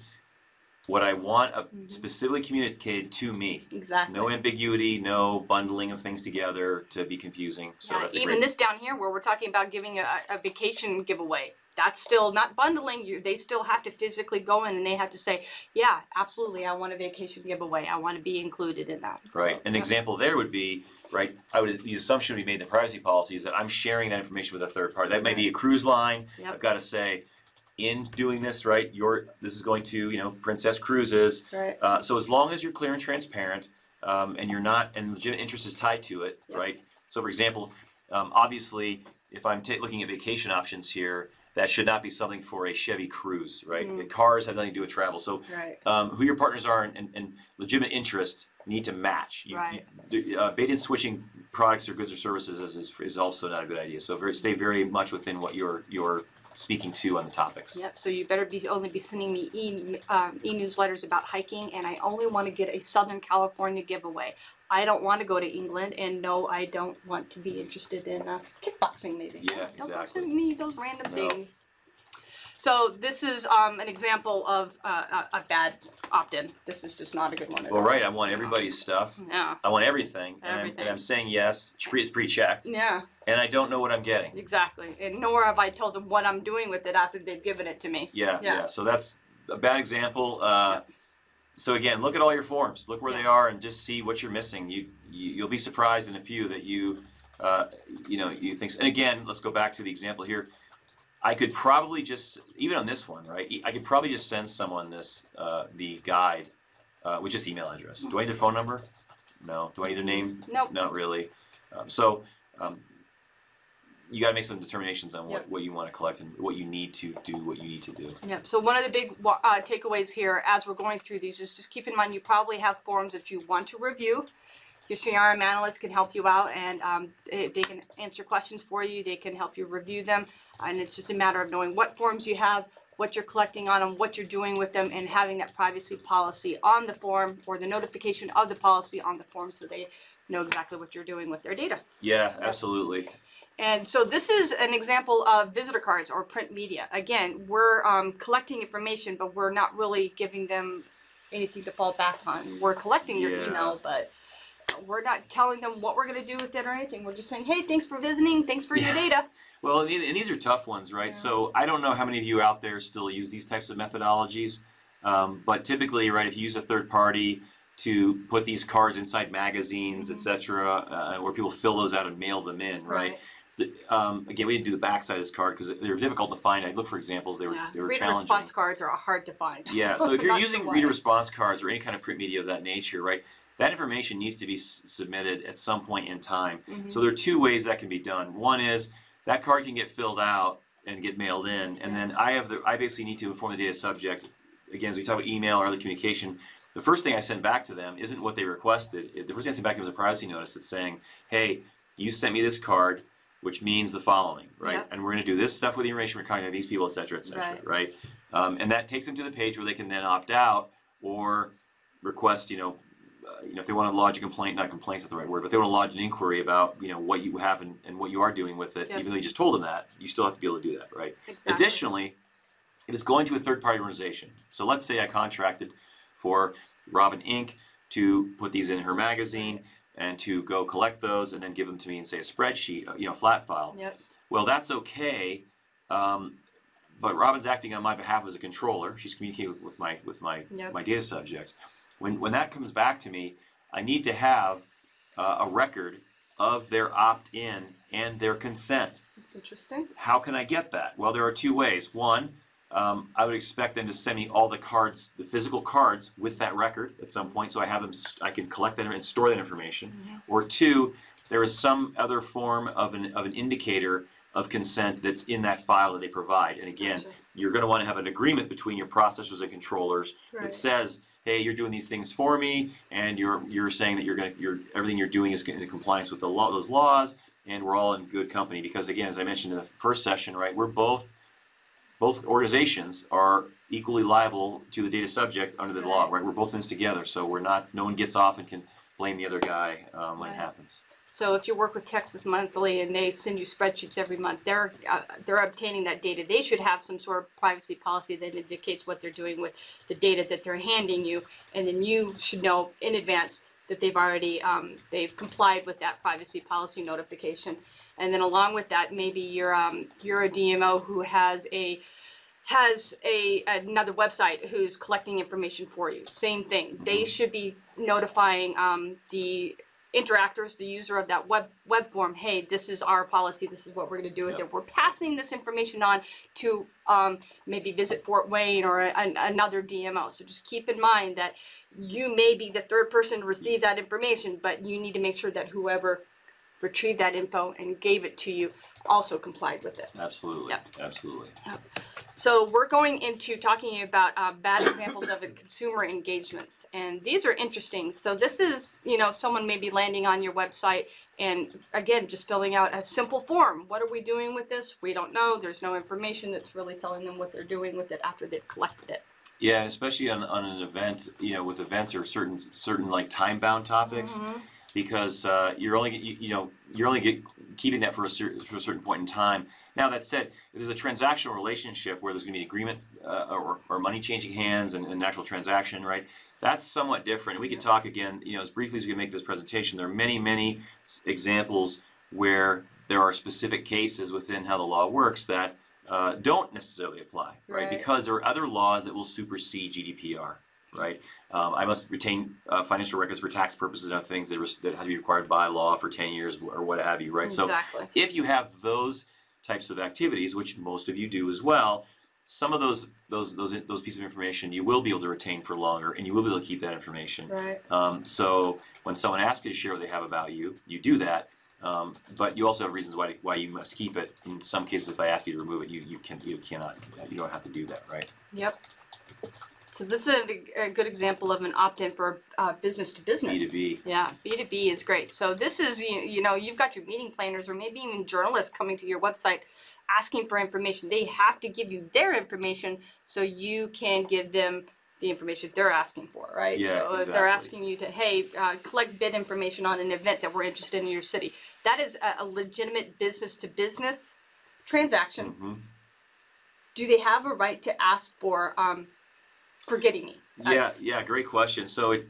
what I want specifically communicated to me. Exactly. No ambiguity, no bundling of things together to be confusing. So Yeah, that's a even great. this down here where we're talking about giving a vacation giveaway, that's still not bundling. They still have to physically go in and they have to say, yeah, absolutely, I want a vacation giveaway. I want to be included in that. Right. So, An yeah. example there would be, right, the assumption would be made in the privacy policy is that I'm sharing that information with a third party. That may be a cruise line. Yep. I've got to say, in doing this, right, this is going to, Princess Cruises. Right. So as long as you're clear and transparent, and you're not, and legitimate interest is tied to it, Yep. right? So for example, obviously, if I'm looking at vacation options here, that should not be something for a Chevy Cruise, right? The cars have nothing to do with travel. So Right. who your partners are and legitimate interest need to match. Right. Bait and switching products or goods or services is also not a good idea. So stay very much within what you're speaking to on the topics. Yep. So you better only be sending me e-newsletters about hiking, and I only want to get a Southern California giveaway. I don't want to go to England, and no, I don't want to be interested in kickboxing. Maybe. Yeah, Don't exactly. send me those random No. things. So this is an example of a bad opt-in. This is just not a good one at Well, all. right. I want everybody's stuff. Yeah. I want everything, Everything. and I'm saying yes. It's pre-checked, Yeah. and I don't know what I'm getting. Exactly. And nor have I told them what I'm doing with it after they've given it to me. Yeah. So that's a bad example. So again, look at all your forms. Look where they are, and just see what you're missing. You'll be surprised in a few that you think. And again, let's go back to the example here. I could probably just, even on this one, right? I could probably just send someone the guide with just email address. Do I need their phone number? No. Do I need their name? Nope. Not really. You got to make some determinations on what you want to collect and what you need to do, what you need to do. Yep. So one of the big takeaways here as we're going through these is just keep in mind you probably have forms that you want to review. Your CRM analyst can help you out, and they can answer questions for you. They can help you review them, and it's just a matter of knowing what forms you have, what you're collecting on them, what you're doing with them, and having that privacy policy on the form or the notification of the policy on the form so they know exactly what you're doing with their data. Yeah, absolutely. And so this is an example of visitor cards or print media. Again, we're collecting information, but we're not really giving them anything to fall back on. We're collecting your email, but we're not telling them what we're going to do with it or anything. We're just saying, hey, thanks for visiting. Thanks for your data. Well, and these are tough ones, right? So I don't know how many of you out there still use these types of methodologies, but typically, right, if you use a third party to put these cards inside magazines, etc., where people fill those out and mail them in, right? Again, we didn't do the backside of this card because they were difficult to find. I looked for examples; they were reader challenging. response cards are hard to find. Yeah, so if you're using reader response cards or any kind of print media of that nature, right, that information needs to be submitted at some point in time. So there are two ways that can be done. One is that card can get filled out and get mailed in, and then I basically need to inform the data subject. Again, as we talk about email or other communication, the first thing I send back to them isn't what they requested. The first thing I send back to them is a privacy notice that's saying, hey, you sent me this card, which means the following, right? And we're going to do this stuff with the information, we're contacting these people, et cetera, right? And that takes them to the page where they can then opt out or request, if they want to lodge a complaint, not complaint's not the right word, but they want to lodge an inquiry about, what you have and what you are doing with it, even though you just told them that, you still have to be able to do that, right? Additionally, if it's going to a third-party organization, so let's say I contracted for Robin Inc. to put these in her magazine and to go collect those and then give them to me in, say, a spreadsheet, flat file. Well, that's okay, but Robin's acting on my behalf as a controller. She's communicating with my data subjects. When that comes back to me, I need to have a record of their opt-in and their consent. That's interesting. How can I get that? Well, there are two ways. One, I would expect them to send me all the cards, the physical cards with that record at some point, so I have them. I can collect that and store that information. Or two, there is some other form of an indicator of consent that's in that file that they provide. And again, you're going to want to have an agreement between your processors and controllers that says, hey, you're doing these things for me, and you're saying that everything you're doing is in compliance with those laws, and we're all in good company. Because again, as I mentioned in the first session, right, we're both organizations are equally liable to the data subject under the law, right? We're both in this together, so no one gets off and can blame the other guy when it happens. So if you work with Texas Monthly and they send you spreadsheets every month, they're obtaining that data. They should have some sort of privacy policy that indicates what they're doing with the data that they're handing you, and then you should know in advance that they've already they've complied with that privacy policy notification. And then along with that, maybe you're a DMO who has another website who's collecting information for you. Same thing. They should be notifying the interactors, the user of that web form, hey, this is our policy, this is what we're going to do with it. We're passing this information on to maybe Visit Fort Wayne or another DMO. So just keep in mind that you may be the third person to receive that information, but you need to make sure that whoever retrieved that info and gave it to you also complied with it. Absolutely. Absolutely. So we're going into talking about bad examples of consumer engagements, and these are interesting. So this is, someone may be landing on your website and again, just filling out a simple form. What are we doing with this? We don't know. There's no information that's really telling them what they're doing with it after they've collected it. Yeah, especially on an event, with events or certain like time-bound topics. Because you're only keeping that for a certain point in time. Now that said, if there's a transactional relationship where there's going to be an agreement or money changing hands and an actual transaction, right? That's somewhat different. And we could talk again, as briefly as we can make this presentation. There are many examples where there are specific cases within how the law works that don't necessarily apply, right? Because there are other laws that will supersede GDPR. Right, I must retain financial records for tax purposes and other things that have to be required by law for 10 years or what have you. Right, exactly. So if you have those types of activities, which most of you do as well, some of those pieces of information you will be able to retain for longer, and you will be able to keep that information. Right. So when someone asks you to share what they have about you, you do that. But you also have reasons why you must keep it. In some cases, if I ask you to remove it, you cannot. You don't have to do that. Right. Yep. So this is a good example of an opt-in for business to business. B2B. Yeah, B2B is great. So this is, you've got your meeting planners or maybe even journalists coming to your website asking for information. They have to give you their information so you can give them the information they're asking for, right? Yeah, so exactly. They're asking you to, hey, collect bid information on an event that we're interested in your city. That is a legitimate business to business transaction. Do they have a right to ask for forgetting me? Yeah, great question. So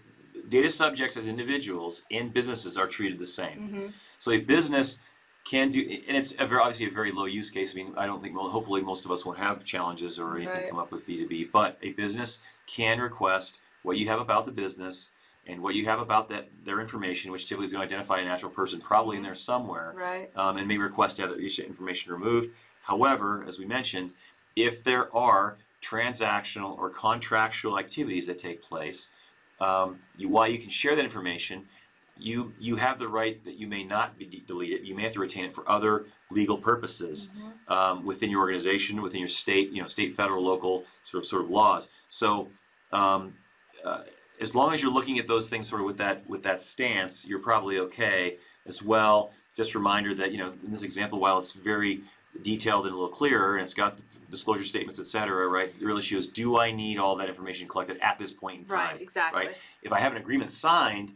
data subjects as individuals and businesses are treated the same. So a business can do, and it's obviously a very low use case. I mean, I don't think, hopefully most of us won't have challenges or anything come up with B2B, but a business can request what you have about the business and what you have about their information, which typically is going to identify a natural person probably in there somewhere, and may request to have that information removed. However, as we mentioned, if there are transactional or contractual activities that take place, while you can share that information, you have the right that you may not be deleted. You may have to retain it for other legal purposes within your organization, within your state, state, federal, local sort of laws. So as long as you're looking at those things sort of with that stance, you're probably okay as well. Just a reminder that in this example, while it's very detailed and a little clearer, and it's got disclosure statements, etc., right? The real issue is, do I need all that information collected at this point in time? Right, exactly. Right? If I have an agreement signed,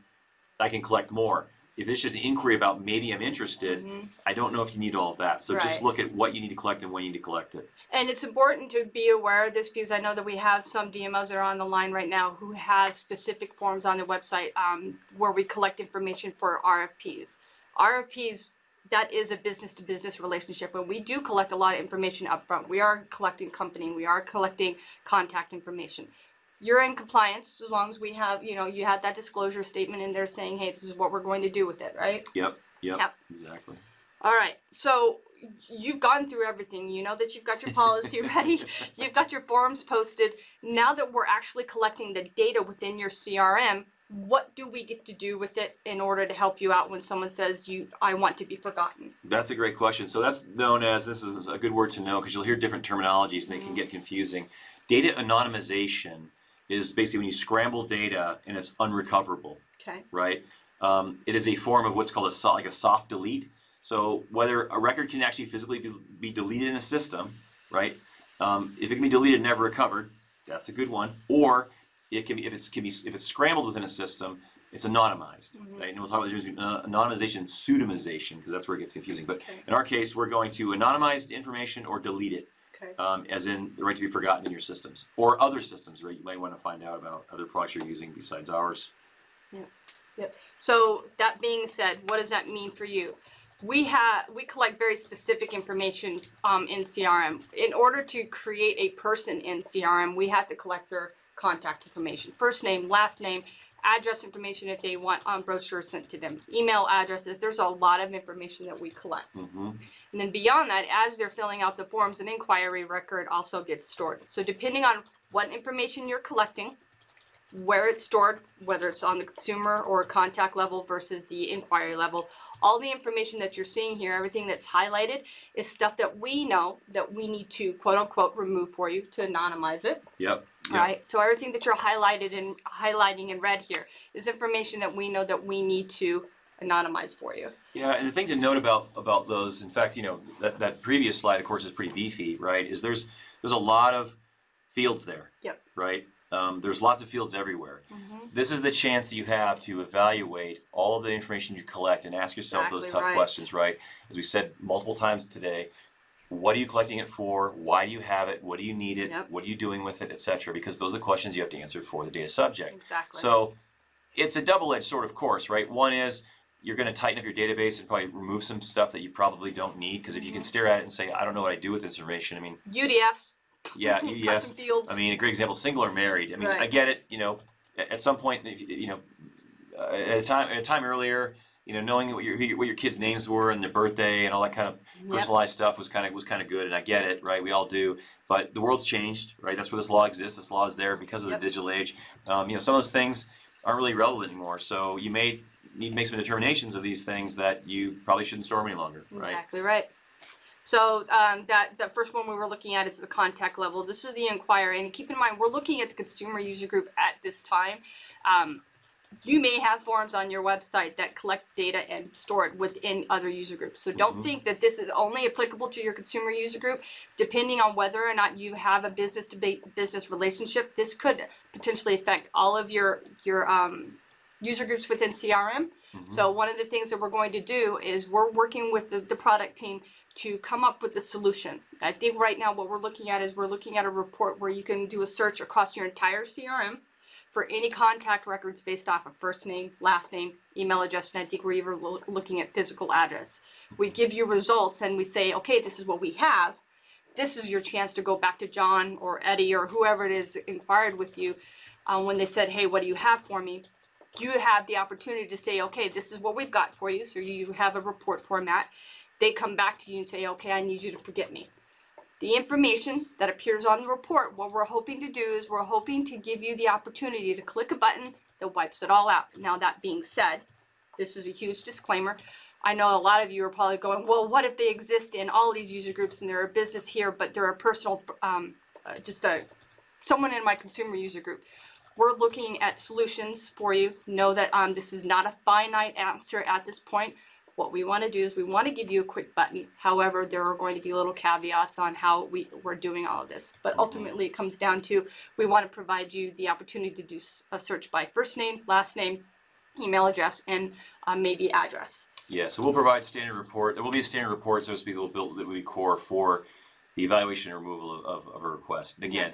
I can collect more. If it's just an inquiry about maybe I'm interested, I don't know if you need all of that. So just look at what you need to collect and when you need to collect it. And it's important to be aware of this because I know that we have some DMOs that are on the line right now who have specific forms on their website where we collect information for RFPs. RFPs, that is a business-to-business relationship, and we do collect a lot of information up front. We are collecting company, we are collecting contact information. You're in compliance as long as we have, you had that disclosure statement in there saying, hey, this is what we're going to do with it, right? Yep, exactly. All right, so you've gone through everything. You know that you've got your policy ready, you've got your forms posted. Now that we're actually collecting the data within your CRM, what do we get to do with it in order to help you out when someone says, I want to be forgotten? That's a great question. So that's known as, this is a good word to know because you'll hear different terminologies and they can get confusing. Data anonymization is basically when you scramble data and it's unrecoverable, right? It is a form of what's called like a soft delete. So whether a record can actually physically be deleted in a system, right? If it can be deleted and never recovered, that's a good one. Or it can be if it's scrambled within a system, it's anonymized. Right? And we'll talk about the difference between anonymization and pseudonymization because that's where it gets confusing. But in our case, we're going to anonymize information or delete it, as in the right to be forgotten in your systems or other systems where you might want to find out about other products you're using besides ours. Yep. So that being said, what does that mean for you? We collect very specific information in CRM. In order to create a person in CRM, we have to collect their contact information, first name, last name, address information if they want brochures sent to them, email addresses. There's a lot of information that we collect. And then beyond that, as they're filling out the forms, an inquiry record also gets stored. So depending on what information you're collecting, where it's stored, whether it's on the consumer or contact level versus the inquiry level, all the information that you're seeing here, everything that's highlighted, is stuff that we know that we need to quote unquote remove for you to anonymize it. Right. So everything that you're highlighting in red here is information that we know that we need to anonymize for you. Yeah, and the thing to note about those, in fact, that previous slide, of course, is pretty beefy, right? Is there's a lot of fields there. Right. There's lots of fields everywhere. This is the chance that you have to evaluate all of the information you collect and ask yourself those tough questions, right? As we said multiple times today, what are you collecting it for? Why do you have it? What do you need it? What are you doing with it, etc.? Because those are the questions you have to answer for the data subject. So it's a double-edged sword, of course, right? One is you're going to tighten up your database and probably remove some stuff that you probably don't need, because if you can stare at it and say, I don't know what I do with this information, I mean... UDFs. Yeah, UDFs. I mean, a great example, single or married. I mean, I get it, at some point, at a time earlier, knowing what your kids' names were and their birthday and all that kind of personalized stuff was kind of good, and I get it, right? We all do, but the world's changed, right? That's where this law exists. This law is there because of the digital age. Some of those things aren't really relevant anymore, so you may need to make some determinations of these things that you probably shouldn't store any longer, right? Exactly right. So that first one we were looking at is the contact level. This is the inquiry, and keep in mind we're looking at the consumer user group at this time. You may have forms on your website that collect data and store it within other user groups. So don't think that this is only applicable to your consumer user group. Depending on whether or not you have a business-to-business relationship, this could potentially affect all of your user groups within CRM. So one of the things that we're going to do is we're working with the product team to come up with a solution. I think right now what we're looking at is we're looking at a report where you can do a search across your entire CRM for any contact records based off of first name, last name, email address, and I think we're even looking at physical address. We give you results and we say, okay, this is what we have. This is your chance to go back to John or Eddie or whoever it is inquired with you when they said, hey, what do you have for me? You have the opportunity to say, okay, this is what we've got for you. So you have a report format. They come back to you and say, okay, I need you to forget me. The information that appears on the report, what we're hoping to do is we're hoping to give you the opportunity to click a button that wipes it all out. Now, that being said, this is a huge disclaimer. I know a lot of you are probably going, well, what if they exist in all these user groups and they're a business here, but they're a personal, someone in my consumer user group. We're looking at solutions for you. Know that this is not a finite answer at this point. What we want to do is we want to give you a quick button. However, there are going to be little caveats on how we're doing all of this. But ultimately, it comes down to we want to provide you the opportunity to do a search by first name, last name, email address, and maybe address. Yeah, so we'll provide standard report. There will be a standard report, so to speak, that will be core for the evaluation and removal of a request. And again,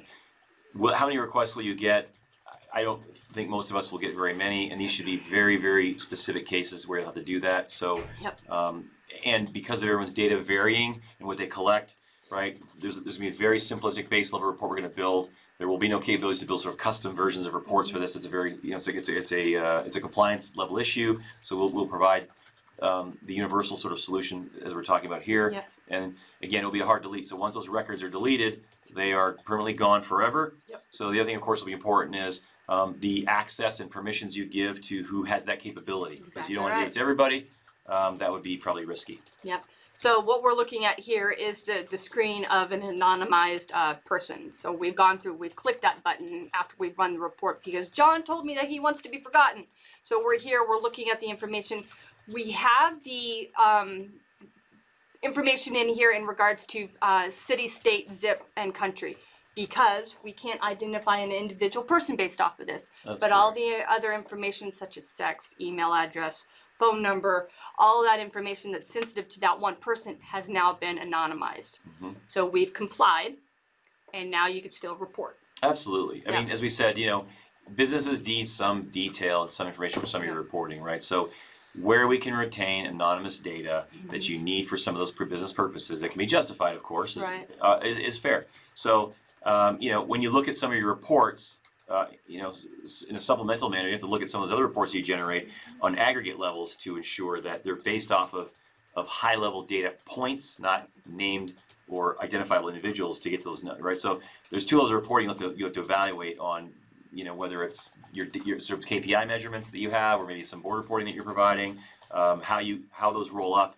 how many requests will you get? I don't think most of us will get very many, and these should be very, very specific cases where you'll have to do that. So, and because of everyone's data varying and what they collect, right? There's going to be a very simplistic base level report we're going to build. There will be no capabilities to build sort of custom versions of reports for this. It's a very, it's a compliance level issue. So we'll provide the universal sort of solution as we're talking about here. Yep. And again, it'll be a hard delete. So once those records are deleted, they are permanently gone forever. Yep. So the other thing, of course, will be important is the access and permissions you give to who has that capability. Because Exactly you don't want to give it to everybody. That would be probably risky. Yep. So what we're looking at here is the screen of an anonymized person. So we've clicked that button after we've run the report because John told me that he wants to be forgotten. So we're here, we're looking at the information. We have the information in here in regards to city, state, zip, and country because we can't identify an individual person based off of this. That's but all the other information such as sex, email address, phone number, all that information that's sensitive to that one person has now been anonymized. So we've complied, and now you can still report. Absolutely. I mean, as we said, businesses need some detail and some information for some of your reporting, right? So where we can retain anonymous data that you need for some of those business purposes that can be justified, of course, is fair. So, when you look at some of your reports, in a supplemental manner, you have to look at some of those other reports you generate on aggregate levels to ensure that they're based off of high-level data points, not named or identifiable individuals to get to those, right? So there's two levels of reporting you have to evaluate on, whether it's your sort of KPI measurements that you have, or maybe some board reporting that you're providing, how those roll up.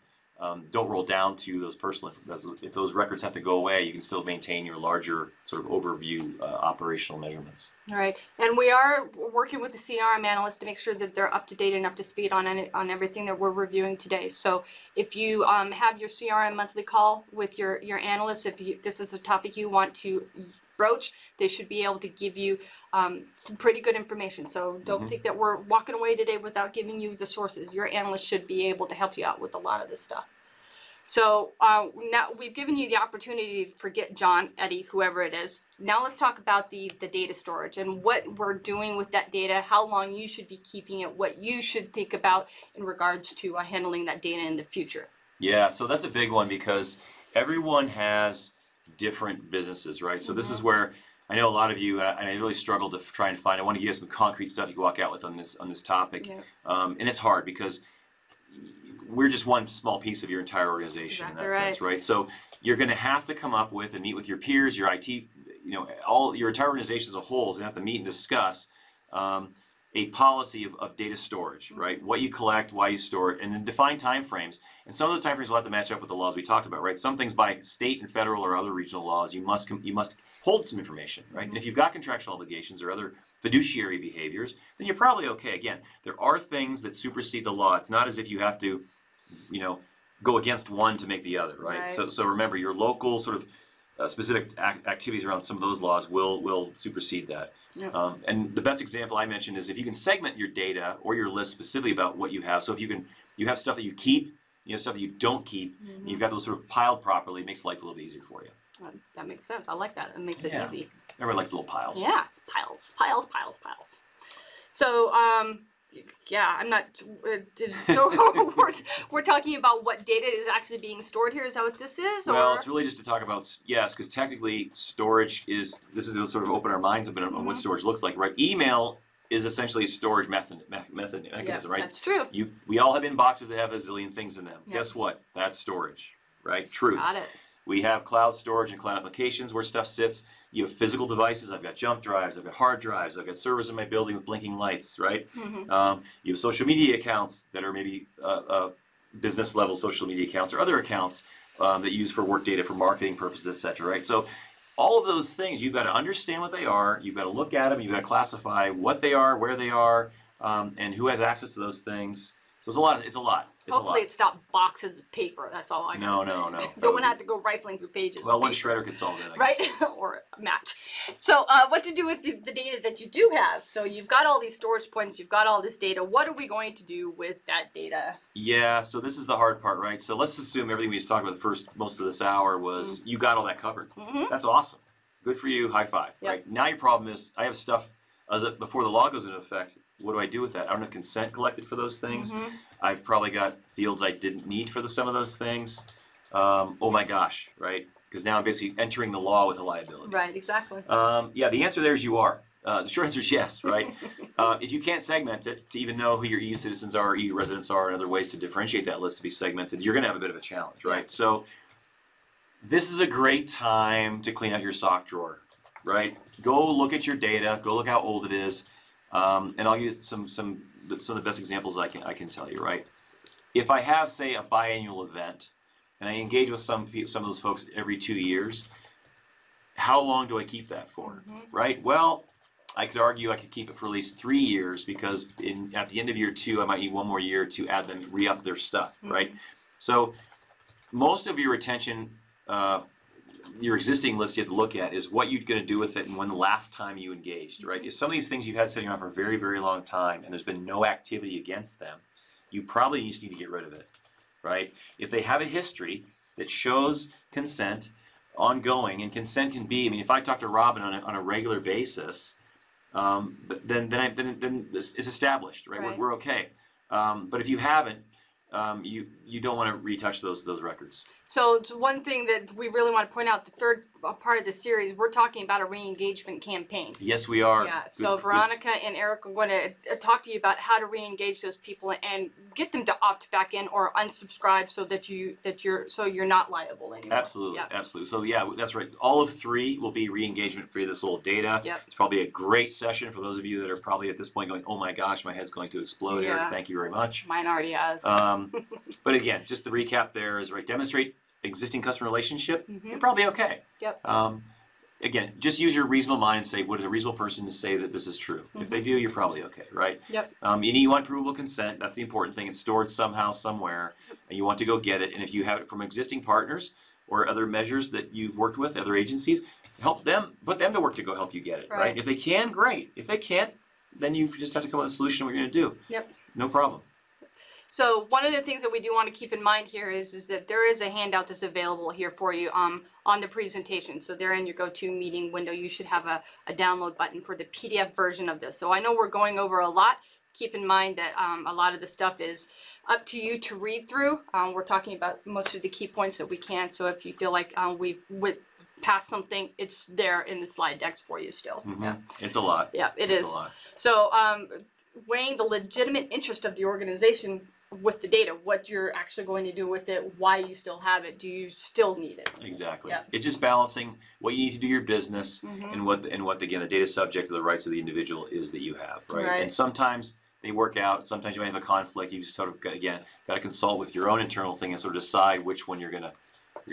Don't roll down to those personal. If those records have to go away, you can still maintain your larger sort of overview operational measurements. All right, and we are working with the CRM analysts to make sure that they're up to date and up to speed on everything that we're reviewing today. So if you have your CRM monthly call with your analysts, if this is a topic you want to broach, they should be able to give you some pretty good information. So don't think that we're walking away today without giving you the sources. Your analyst should be able to help you out with a lot of this stuff. So now we've given you the opportunity to forget John, Eddie, whoever it is. Now let's talk about the data storage and what we're doing with that data, how long you should be keeping it, what you should think about in regards to handling that data in the future. Yeah, so that's a big one because everyone has different businesses, right? So this is where I know a lot of you, and I really struggle to try and find. I want to give you some concrete stuff you can walk out with on this topic, and it's hard because we're just one small piece of your entire organization in that sense, right? So you're going to have to come up with and meet with your peers, your IT, all your entire organization as a whole is going to have to meet and discuss a policy of data storage, right? What you collect, why you store it, and then define timeframes. And some of those timeframes will have to match up with the laws we talked about, right? Some things by state and federal or other regional laws, you must hold some information, right? And if you've got contractual obligations or other fiduciary behaviors, then you're probably okay. Again, there are things that supersede the law. It's not as if you have to, go against one to make the other, right? So remember, your local sort of specific activities around some of those laws will supersede that. And the best example I mentioned is if you can segment your data or your list specifically about what you have. So if you have stuff that you keep, stuff that you don't keep, and you've got those sort of piled properly, it makes life a little bit easier for you. That makes sense. I like that. It makes it easy. Everyone likes little piles. Yeah, it's piles, piles, piles, piles. So, yeah, I'm not. So we're talking about what data is actually being stored here. Is that what this is? Well, it's really just to talk about because technically storage is. This is to sort of open our minds a bit on what storage looks like, right? Email is essentially a storage mechanism, right? That's true. We all have inboxes that have a zillion things in them. Yep. Guess what? That's storage, right? Truth. Got it. We have cloud storage and cloud applications where stuff sits. You have physical devices. I've got jump drives. I've got hard drives. I've got servers in my building with blinking lights, right? You have social media accounts that are maybe business level social media accounts or other accounts that you use for work data for marketing purposes, etc. Right? So all of those things, you've got to understand what they are. You've got to look at them. You've got to classify what they are, where they are, and who has access to those things. So it's a lot. Hopefully it's not boxes of paper. That's all I gotta say. No. Don't want to have to go rifling through pages. Well, one shredder could solve that, right? Or a match. So what to do with the data that you do have? So you've got all these storage points. You've got all this data. What are we going to do with that data? Yeah, so this is the hard part, right? So let's assume everything we just talked about most of this hour was you got all that covered. That's awesome. Good for you. High five. Yep. Right? Now your problem is I have stuff before the law goes into effect. What do I do with that? I don't have consent collected for those things. I've probably got fields I didn't need for some of those things. Oh my gosh, right? Because now I'm basically entering the law with a liability. Right, exactly. Yeah, the answer there is you are. The short answer is yes, right? If you can't segment it to even know who your EU citizens are, EU residents are, and other ways to differentiate that list to be segmented, you're going to have a bit of a challenge, right? Yeah. So this is a great time to clean out your sock drawer, right? Go look at your data. Go look how old it is. And I'll give you some of the best examples I can tell you, right? If I have, say, a biannual event, and I engage with some of those folks every 2 years, how long do I keep that for, right? Well, I could argue I could keep it for at least 3 years because at the end of year 2, I might need one more year to add them, re-up their stuff, right? So most of your retention, your existing list you have to look at is what you're going to do with it and when the last time you engaged, right? If some of these things you've had sitting around for a very, very long time and there's been no activity against them, you probably just need to get rid of it, right? If they have a history that shows consent ongoing, and consent can be, I mean, if I talk to Robin on a regular basis, then this is established, right? We're okay. But if you haven't, you don't want to retouch those records. So it's one thing that we really want to point out, the third part of the series, we're talking about a re-engagement campaign. Yes, we are. Yeah, so Veronica and Eric are going to talk to you about how to re-engage those people and get them to opt back in or unsubscribe so that you're not liable anymore. Absolutely, absolutely. So yeah, that's right. All of 3 will be re-engagement for this old data. Yep. It's probably a great session for those of you that are probably at this point going, oh my gosh, my head's going to explode, Eric. Thank you very much. Mine already has. But again, just the recap there is, right, demonstrate existing customer relationship, you're probably okay. Yep. Again, just use your reasonable mind and say, would a reasonable person to say that this is true? If they do, you're probably okay, right? Yep. You want provable consent. That's the important thing. It's stored somehow, somewhere, and you want to go get it. And if you have it from existing partners or other measures that you've worked with, other agencies, help them, put them to work to go help you get it, right? If they can, great. If they can't, then you just have to come up with a solution what you're going to do. Yep. No problem. So one of the things that we do want to keep in mind here is that there is a handout that's available here for you on the presentation. So there in your go-to meeting window, you should have a download button for the PDF version of this. So I know we're going over a lot. Keep in mind that a lot of the stuff is up to you to read through. We're talking about most of the key points that we can. So if you feel like we went past something, it's there in the slide decks for you still. Yeah. It's a lot. Yeah, it's a lot. So weighing the legitimate interest of the organization with the data, what you're actually going to do with it, why you still have it, do you still need it? Exactly. Yep. It's just balancing what you need to do your business and what again the data subject to the rights of the individual is that you have, right? And sometimes they work out. Sometimes you might have a conflict. You sort of got to consult with your own internal thing and sort of decide which one you're gonna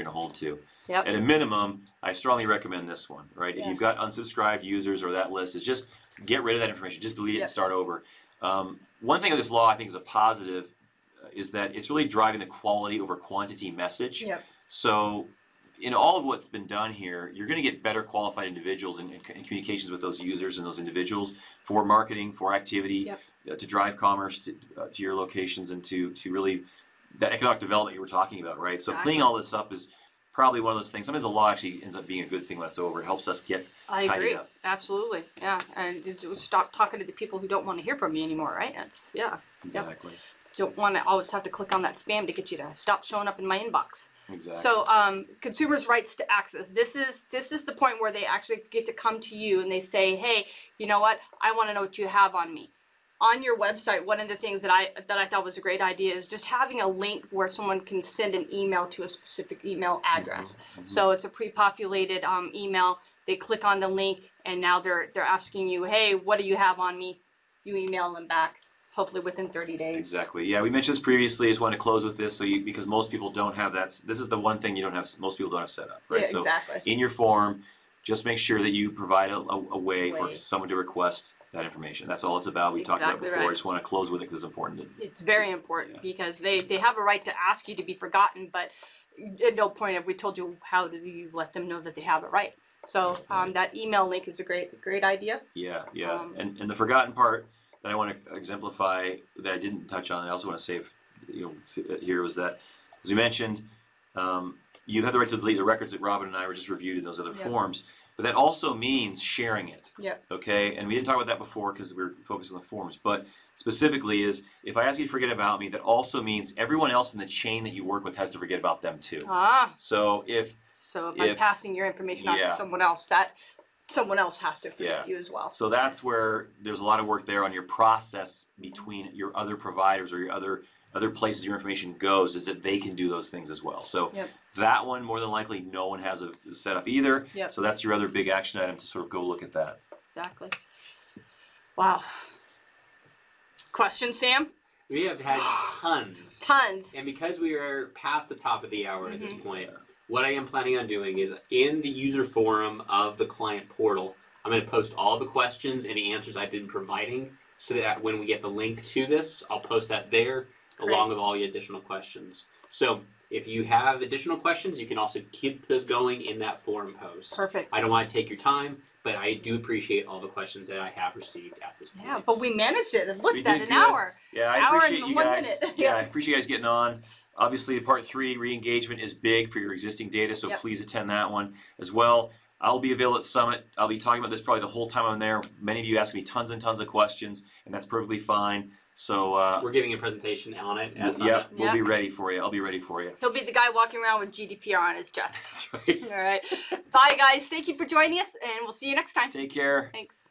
hold to. Yep. At a minimum, I strongly recommend this one, right? If you've got unsubscribed users or that list, is just get rid of that information. Just delete it and start over. One thing of this law I think is a positive is that it's really driving the quality over quantity message. Yep. So in all of what's been done here, you're going to get better qualified individuals in communications with those users and those individuals for marketing, for activity, to drive commerce to your locations and to really that economic development you were talking about, right? So Exactly. cleaning all this up is probably one of those things. Sometimes the law actually ends up being a good thing when it's over. It helps us get I tidied agree. up. Absolutely. Yeah. And stop talking to the people who don't want to hear from you anymore, right? That's, yeah. Exactly. Yep. Don't want to always have to click on that spam to get you to stop showing up in my inbox. Exactly. So, consumers' rights to access. This is the point where they actually get to come to you and they say, hey, you know what? I want to know what you have on me. On your website, one of the things that I thought was a great idea is just having a link where someone can send an email to a specific email address. So it's a pre-populated email. They click on the link, and now they're asking you, hey, what do you have on me? You email them back, hopefully within 30 days. Exactly. Yeah, we mentioned this previously. I just want to close with this, so because most people don't have that. This is the one thing most people don't have set up, right? Yeah, exactly. So in your form, just make sure that you provide a way for someone to request that information. That's all it's about. We talked about it before. I just want to close with it because it's important. It's very important because they have a right to ask you to be forgotten, but at no point have we told you how do you let them know that they have it right. So that email link is a great idea. Yeah, yeah. And the forgotten part that I want to exemplify that I didn't touch on, I also want to save here was that, as we mentioned, you have the right to delete the records that Robin and I were just reviewed in those other forms, but that also means sharing it. Yep. Okay, and we didn't talk about that before because we were focused on the forms, but specifically is if I ask you to forget about me, that also means everyone else in the chain that you work with has to forget about them too. So if I'm passing your information on to someone else, that someone else has to forget you as well. So that's where there's a lot of work there on your process between your other providers or your other places your information goes, is that they can do those things as well. So that one, more than likely, no one has a setup either. So that's your other big action item to sort of go look at that. Exactly. Wow. Questions, Sam? We have had tons. Tons. And because we are past the top of the hour at this point, what I am planning on doing is in the user forum of the client portal, I'm going to post all the questions and the answers I've been providing so that when we get the link to this, I'll post that there along with all the additional questions. So if you have additional questions, you can also keep those going in that forum post. Perfect. I don't want to take your time, but I do appreciate all the questions that I have received at this point. Yeah, but we managed it. And look at that, an good. hour. Yeah, I hour appreciate and you 1 guys. minute. Yeah, I appreciate you guys getting on. Obviously, part 3, re-engagement, is big for your existing data, so please attend that one as well. I'll be available at Summit. I'll be talking about this probably the whole time I'm there. Many of you ask me tons and tons of questions, and that's perfectly fine. So we're giving a presentation on it at Summit. Yep, we'll be ready for you. I'll be ready for you. He'll be the guy walking around with GDPR on his chest. That's right. All right. Bye, guys. Thank you for joining us, and we'll see you next time. Take care. Thanks.